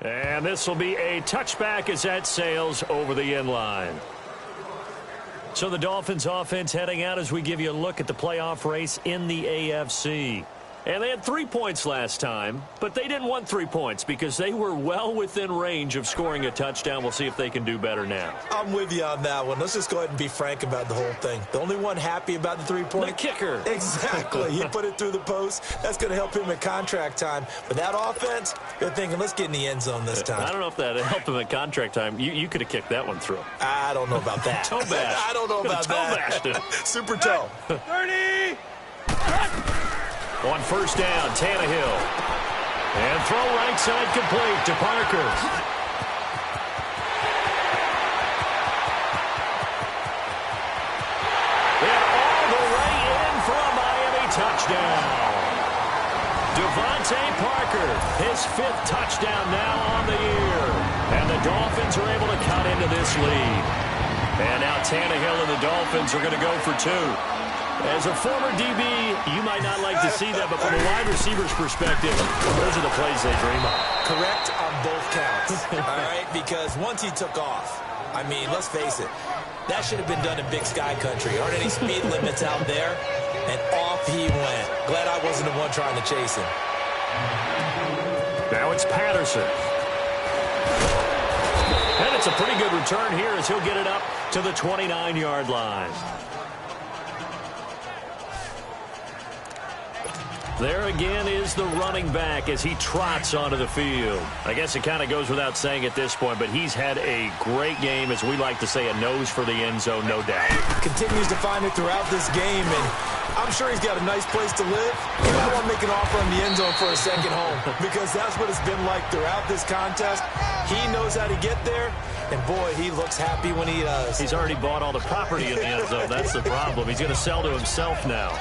And this will be a touchback as that sails over the end line. So the Dolphins offense heading out as we give you a look at the playoff race in the AFC. And they had 3 points last time, but they didn't want 3 points because they were well within range of scoring a touchdown. We'll see if they can do better now. I'm with you on that one. Let's just go ahead and be frank about the whole thing. The only one happy about the 3-point? The kicker. Exactly. He put it through the post. That's going to help him at contract time. But that offense, they're thinking, let's get in the end zone this time. I don't know if that helped him at contract time. You could have kicked that one through. I don't know about that. Toe bash. I don't know about that. Toe bashed. Super toe. 30. On 1st down, Tannehill. And throw right side complete to Parker. And all the way in for a Miami touchdown. Devontae Parker, his 5th touchdown now on the year. And the Dolphins are able to cut into this lead. And now Tannehill and the Dolphins are going to go for 2. As a former DB, you might not like to see that, but from a wide receiver's perspective, those are the plays they dream of. Correct on both counts, all right? Because once he took off, I mean, let's face it, that should have been done in Big Sky Country. Aren't any speed limits out there? And off he went. Glad I wasn't the one trying to chase him. Now it's Patterson. And it's a pretty good return here as he'll get it up to the 29-yard line. There again is the running back as he trots onto the field. I guess it kind of goes without saying at this point, but he's had a great game, as we like to say, a nose for the end zone, no doubt. Continues to find it throughout this game, and I'm sure he's got a nice place to live. He might want to make an offer on the end zone for a second home, because that's what it's been like throughout this contest. He knows how to get there, and boy, he looks happy when he does. He's already bought all the property in the end zone. That's the problem. He's going to sell to himself now.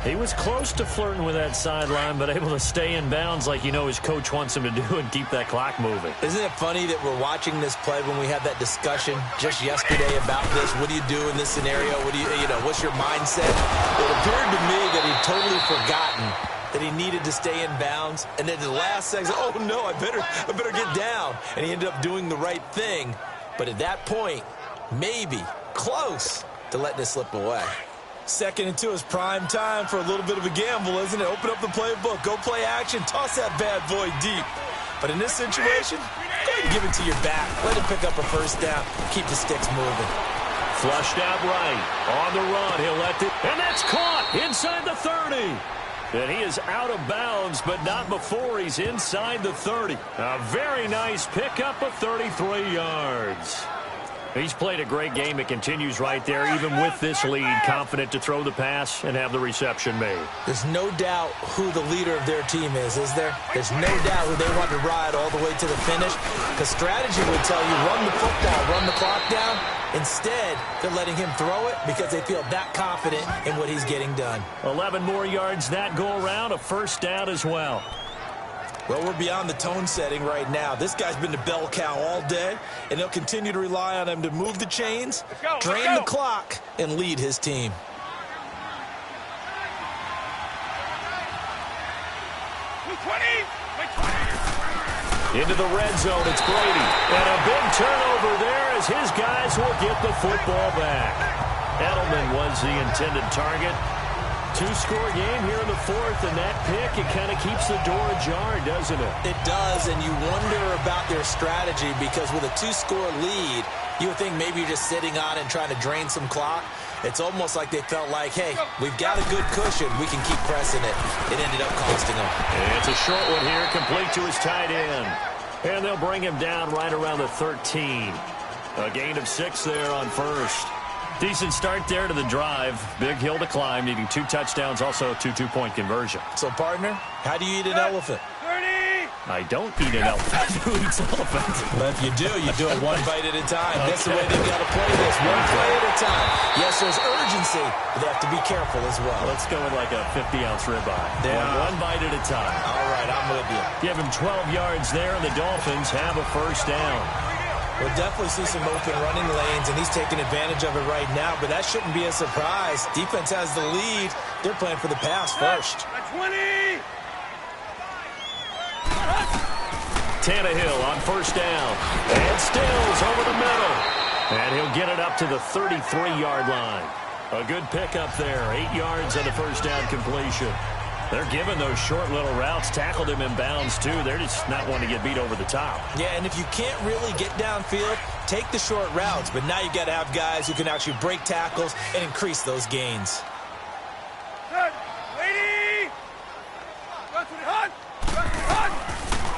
He was close to flirting with that sideline, but able to stay in bounds like you know his coach wants him to do and keep that clock moving. Isn't it funny that we're watching this play when we had that discussion just yesterday about this? What do you do in this scenario? What do you know, what's your mindset? It appeared to me that he'd totally forgotten that he needed to stay in bounds. And then the last second, oh, no, I better get down. And he ended up doing the right thing. But at that point, maybe close to letting it slip away. Second and 2 is prime time for a little bit of a gamble, isn't it? Open up the playbook, go play action, toss that bad boy deep. But in this situation, go ahead and give it to your back. Let him pick up a first down. Keep the sticks moving. Flushed out right. On the run, he'll let it. And that's caught inside the 30. And he is out of bounds, but not before he's inside the 30. A very nice pickup of 33 yards. He's played a great game. It continues right there, even with this lead, confident to throw the pass and have the reception made. There's no doubt who the leader of their team is there? There's no doubt who they want to ride all the way to the finish. Because strategy would tell you, run the football, run the clock down. Instead, they're letting him throw it because they feel that confident in what he's getting done. 11 more yards that go around, a first down as well. Well, we're beyond the tone setting right now. This guy's been the bell cow all day, and they'll continue to rely on him to move the chains, drain the clock, and lead his team. Into the red zone, it's Brady. And a big turnover there as his guys will get the football back. Edelman was the intended target. Two-score game here in the fourth, and that pick, it kind of keeps the door ajar, doesn't it? It does, and you wonder about their strategy because with a two-score lead, you would think maybe you're just sitting on it and trying to drain some clock. It's almost like they felt like, hey, we've got a good cushion. We can keep pressing it. It ended up costing them. And it's a short one here, complete to his tight end. And they'll bring him down right around the 13. A gain of 6 there on first. Decent start there to the drive. Big hill to climb, needing 2 touchdowns, also a 2-2-point conversion. So, partner, how do you eat an elephant? 30. I don't eat an elephant. Who eats elephants? But if you do it one bite at a time. That's the way they've got to play this, one play at a time. Yes, there's urgency, but they have to be careful as well. Let's go with like a 50-ounce ribeye. One bite at a time. All right, I'm with you. Give him 12 yards there, and the Dolphins have a first down. We'll definitely see some open running lanes, and he's taking advantage of it right now, but that shouldn't be a surprise. Defense has the lead. They're playing for the pass first. 20. Tannehill on first down. And Stills over the middle. And he'll get it up to the 33-yard line. A good pickup there. 8 yards on the first down completion. They're giving those short little routes. Tackled him in bounds, too. They're just not wanting to get beat over the top. Yeah, and if you can't really get downfield, take the short routes. But now you got to have guys who can actually break tackles and increase those gains.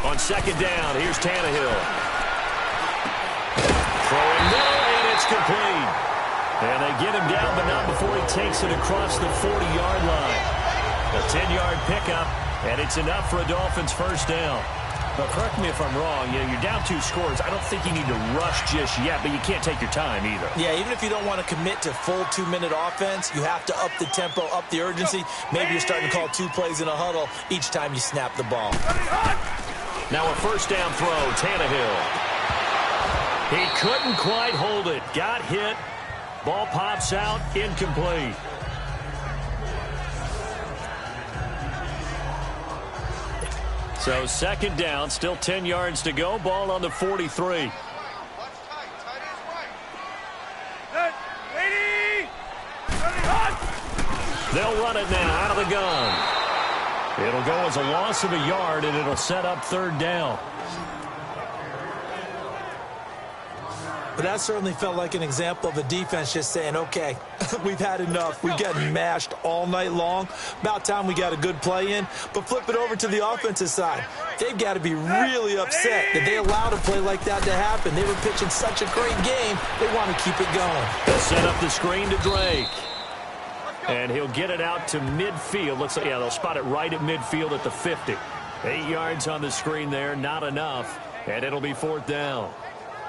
On second down, here's Tannehill. Throwing middle, and it's complete. And they get him down, but not before he takes it across the 40-yard line. A 10-yard pickup, and it's enough for a Dolphins first down. But correct me if I'm wrong, you're down 2 scores. I don't think you need to rush just yet, but you can't take your time either. Yeah, even if you don't want to commit to full 2-minute offense, you have to up the tempo, up the urgency. Maybe you're starting to call 2 plays in a huddle each time you snap the ball. Now a first down throw, Tannehill. He couldn't quite hold it. Got hit. Ball pops out, incomplete. So second down, still 10 yards to go. Ball on the 43. They'll run it now out of the gun. It'll go as a loss of a yard, and it'll set up third down. But that certainly felt like an example of a defense just saying, okay, we've had enough. We've gotten mashed all night long. About time we got a good play in. But flip it over to the offensive side. They've got to be really upset that they allowed a play like that to happen. They were pitching such a great game. They want to keep it going. They'll set up the screen to Drake. And he'll get it out to midfield. Looks like, yeah, they'll spot it right at midfield at the 50. 8 yards on the screen there, not enough. And it'll be fourth down.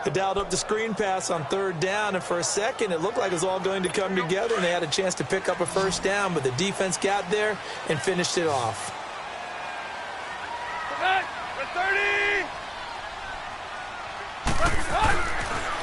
They dialed up the screen pass on third down, and for a second it looked like it was all going to come together, and they had a chance to pick up a first down, but the defense got there and finished it off.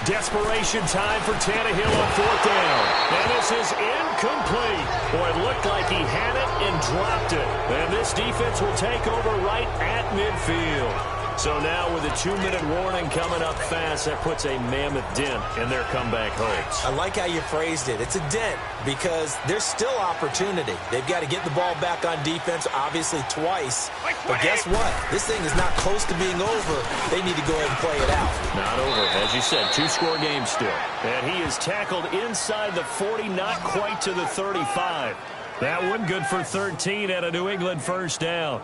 Desperation time for Tannehill on fourth down. And this is incomplete. Boy, it looked like he had it and dropped it. And this defense will take over right at midfield. So now with a 2-minute warning coming up fast, that puts a mammoth dent in their comeback hopes. I like how you phrased it. It's a dent because there's still opportunity. They've got to get the ball back on defense, obviously twice. But guess what? This thing is not close to being over. They need to go ahead and play it out. Not over. As you said, 2-score game still. And he is tackled inside the 40, not quite to the 35. That one good for 13 and a New England first down.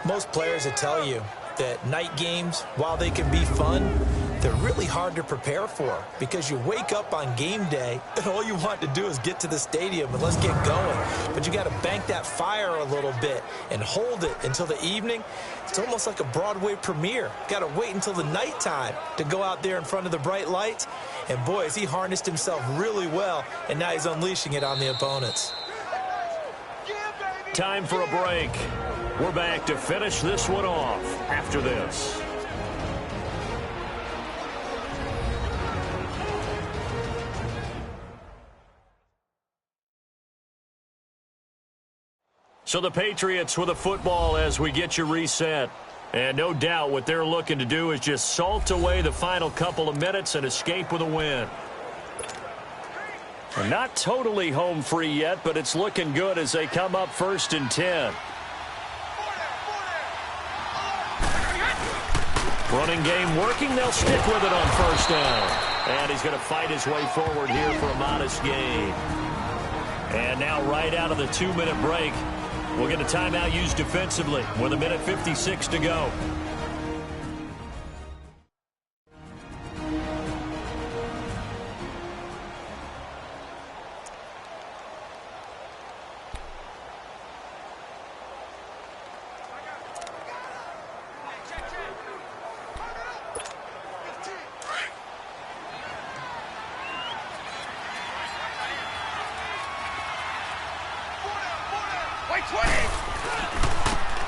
Most players will tell you that night games, while they can be fun, they're really hard to prepare for because you wake up on game day and all you want to do is get to the stadium and let's get going. But you got to bank that fire a little bit and hold it until the evening. It's almost like a Broadway premiere. Got to wait until the nighttime to go out there in front of the bright lights. And boy, has he harnessed himself really well, and now he's unleashing it on the opponents. Time for a break. We're back to finish this one off after this. So the Patriots with the football as we get you reset. And no doubt what they're looking to do is just salt away the final couple of minutes and escape with a win. We're not totally home free yet, but it's looking good as they come up 1st and 10. Running game working. They'll stick with it on 1st down. And he's going to fight his way forward here for a modest gain. And now right out of the 2-minute break, we'll get a timeout used defensively with 1:56 to go.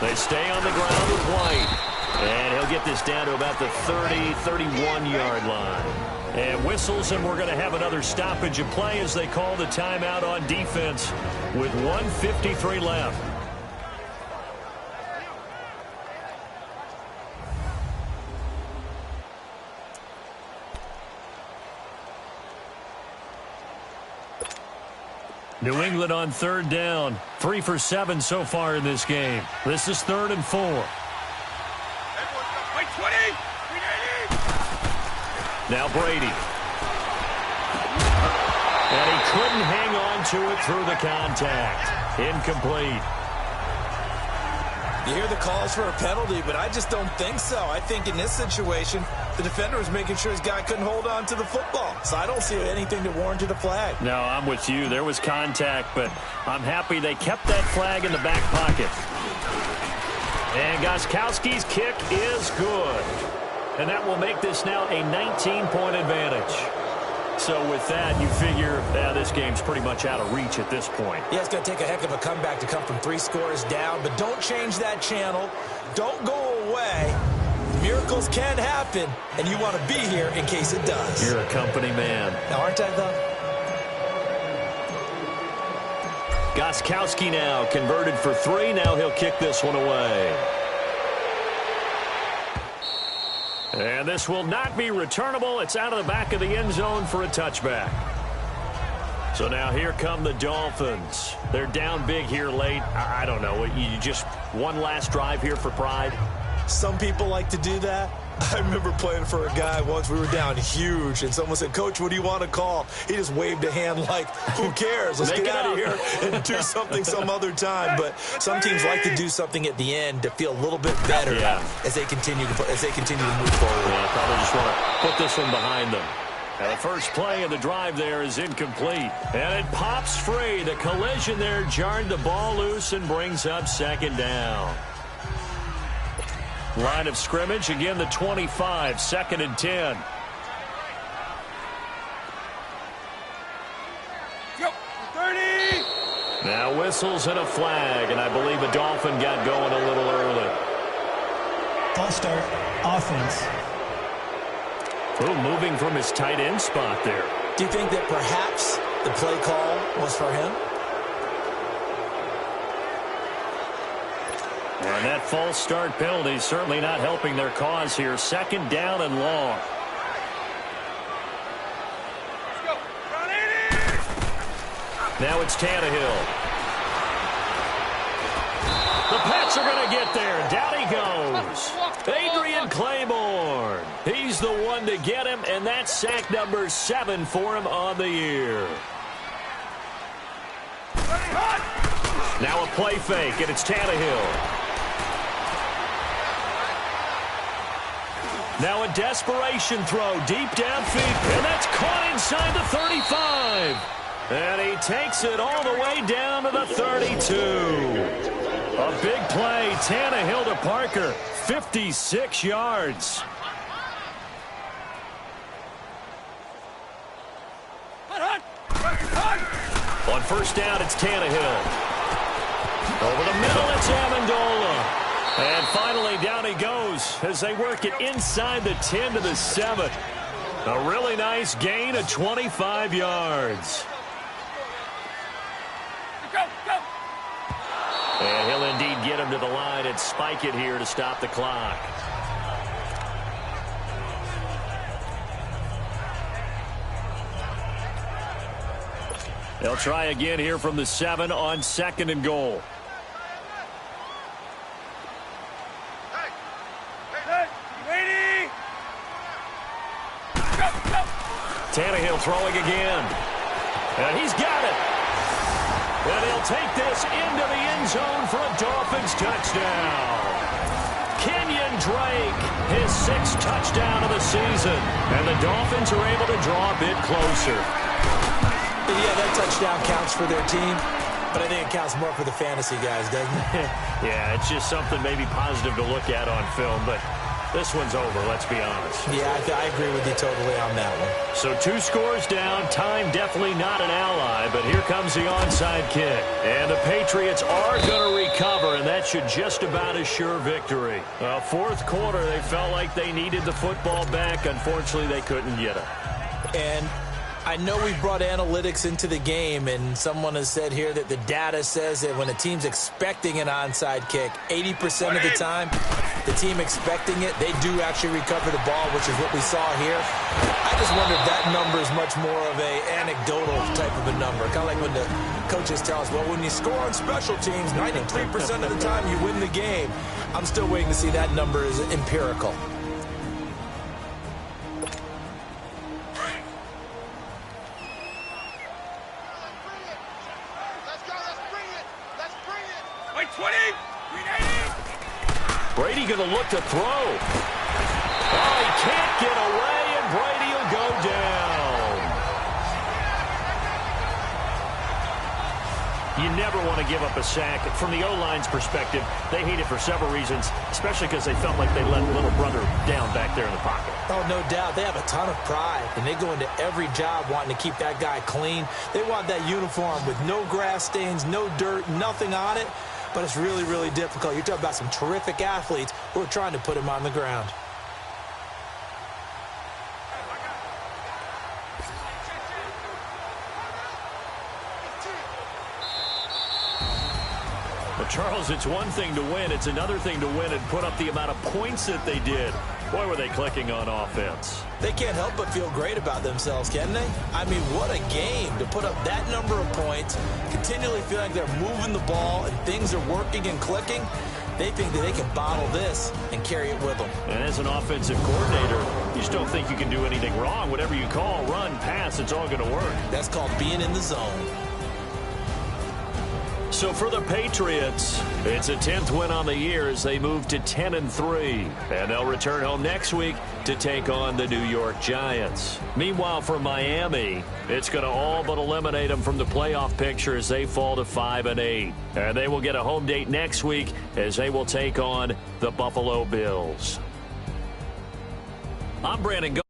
They stay on the ground with White. And he'll get this down to about the 30, 31-yard line. And whistles, and we're going to have another stoppage of play as they call the timeout on defense with 1:53 left. New England on 3rd down. 3 for 7 so far in this game. This is 3rd and 4. Now Brady. And he couldn't hang on to it through the contact. Incomplete. You hear the calls for a penalty, but I just don't think so. I think in this situation, the defender was making sure his guy couldn't hold on to the football. So I don't see anything that warranted a flag. No, I'm with you. There was contact, but I'm happy they kept that flag in the back pocket. And Gostkowski's kick is good. And that will make this now a 19-point advantage. So with that, you figure this game's pretty much out of reach at this point. Yeah, it's going to take a heck of a comeback to come from 3 scores down, but don't change that channel. Don't go away. Miracles can happen, and you want to be here in case it does. You're a company man. Now, aren't I, though? Gostkowski now converted for 3. Now he'll kick this one away. And this will not be returnable. It's out of the back of the end zone for a touchback. So now here come the Dolphins. They're down big here late. I don't know. You just one last drive here for pride? Some people like to do that. I remember playing for a guy once. We were down huge, and someone said, "Coach, what do you want to call?" He just waved a hand like, who cares? Let's get out of here and do something some other time. But some teams like to do something at the end to feel a little bit better as they continue to move forward. Yeah, probably just want to put this one behind them. And the first play of the drive there is incomplete. And it pops free. The collision there jarred the ball loose and brings up 2nd down. Line of scrimmage, again the 25, 2nd and 10. Go, 30! Now whistles and a flag, and I believe a Dolphin got going a little early. False start, offense. Oh, moving from his tight end spot there. Do you think that perhaps the play call was for him? And that false start penalty is certainly not helping their cause here. 2nd down and long. Now it's Tannehill. The Pats are going to get there. Down he goes. Adrian Claiborne. He's the one to get him, and that's sack number 7 for him on the year. Now a play fake, and it's Tannehill. Now a desperation throw deep downfield, and that's caught inside the 35. And he takes it all the way down to the 32. A big play, Tannehill to Parker, 56 yards. On 1st down, it's Tannehill. Over the middle, it's Amendola. And finally, down he goes as they work it inside the 10 to the 7. A really nice gain of 25 yards. And he'll indeed get him to the line and spike it here to stop the clock. They'll try again here from the 7 on 2nd and goal. Tannehill throwing again. And he's got it. And he'll take this into the end zone for a Dolphins touchdown. Kenyon Drake, his 6th touchdown of the season. And the Dolphins are able to draw a bit closer. Yeah, that touchdown counts for their team, but I think it counts more for the fantasy guys, doesn't it? Yeah, it's just something maybe positive to look at on film, but this one's over, let's be honest. Yeah, I agree with you totally on that one. So 2 scores down, time definitely not an ally, but here comes the onside kick. And the Patriots are going to recover, and that should just about assure victory. 4th quarter, they felt like they needed the football back. Unfortunately, they couldn't get it. And I know we brought analytics into the game, and someone has said here that the data says that when a team's expecting an onside kick, 80% of the time, the team expecting it, they do actually recover the ball, which is what we saw here. I just wonder if that number is much more of a anecdotal type of a number. Kind of like when the coaches tell us, well, when you score on special teams, 93% of the time you win the game. I'm still waiting to see that number is empirical. Brady going to look to throw. Oh, he can't get away, and Brady will go down. You never want to give up a sack. From the O-line's perspective, they hate it for several reasons, especially because they felt like they let little brother down back there in the pocket. Oh, no doubt. They have a ton of pride, and they go into every job wanting to keep that guy clean. They want that uniform with no grass stains, no dirt, nothing on it. But it's really, really difficult. You're talking about some terrific athletes who are trying to put him on the ground. Well, Charles, it's one thing to win. It's another thing to win and put up the amount of points that they did. Boy, were they clicking on offense. They can't help but feel great about themselves, can they? I mean, what a game to put up that number of points, continually feel like they're moving the ball and things are working and clicking. They think that they can bottle this and carry it with them. And as an offensive coordinator, you just don't think you can do anything wrong. Whatever you call, run, pass, it's all going to work. That's called being in the zone. So for the Patriots, it's a 10th win on the year as they move to 10-3. And they'll return home next week to take on the New York Giants. Meanwhile, for Miami, it's going to all but eliminate them from the playoff picture as they fall to 5-8. And they will get a home date next week as they will take on the Buffalo Bills. I'm Brandon Go.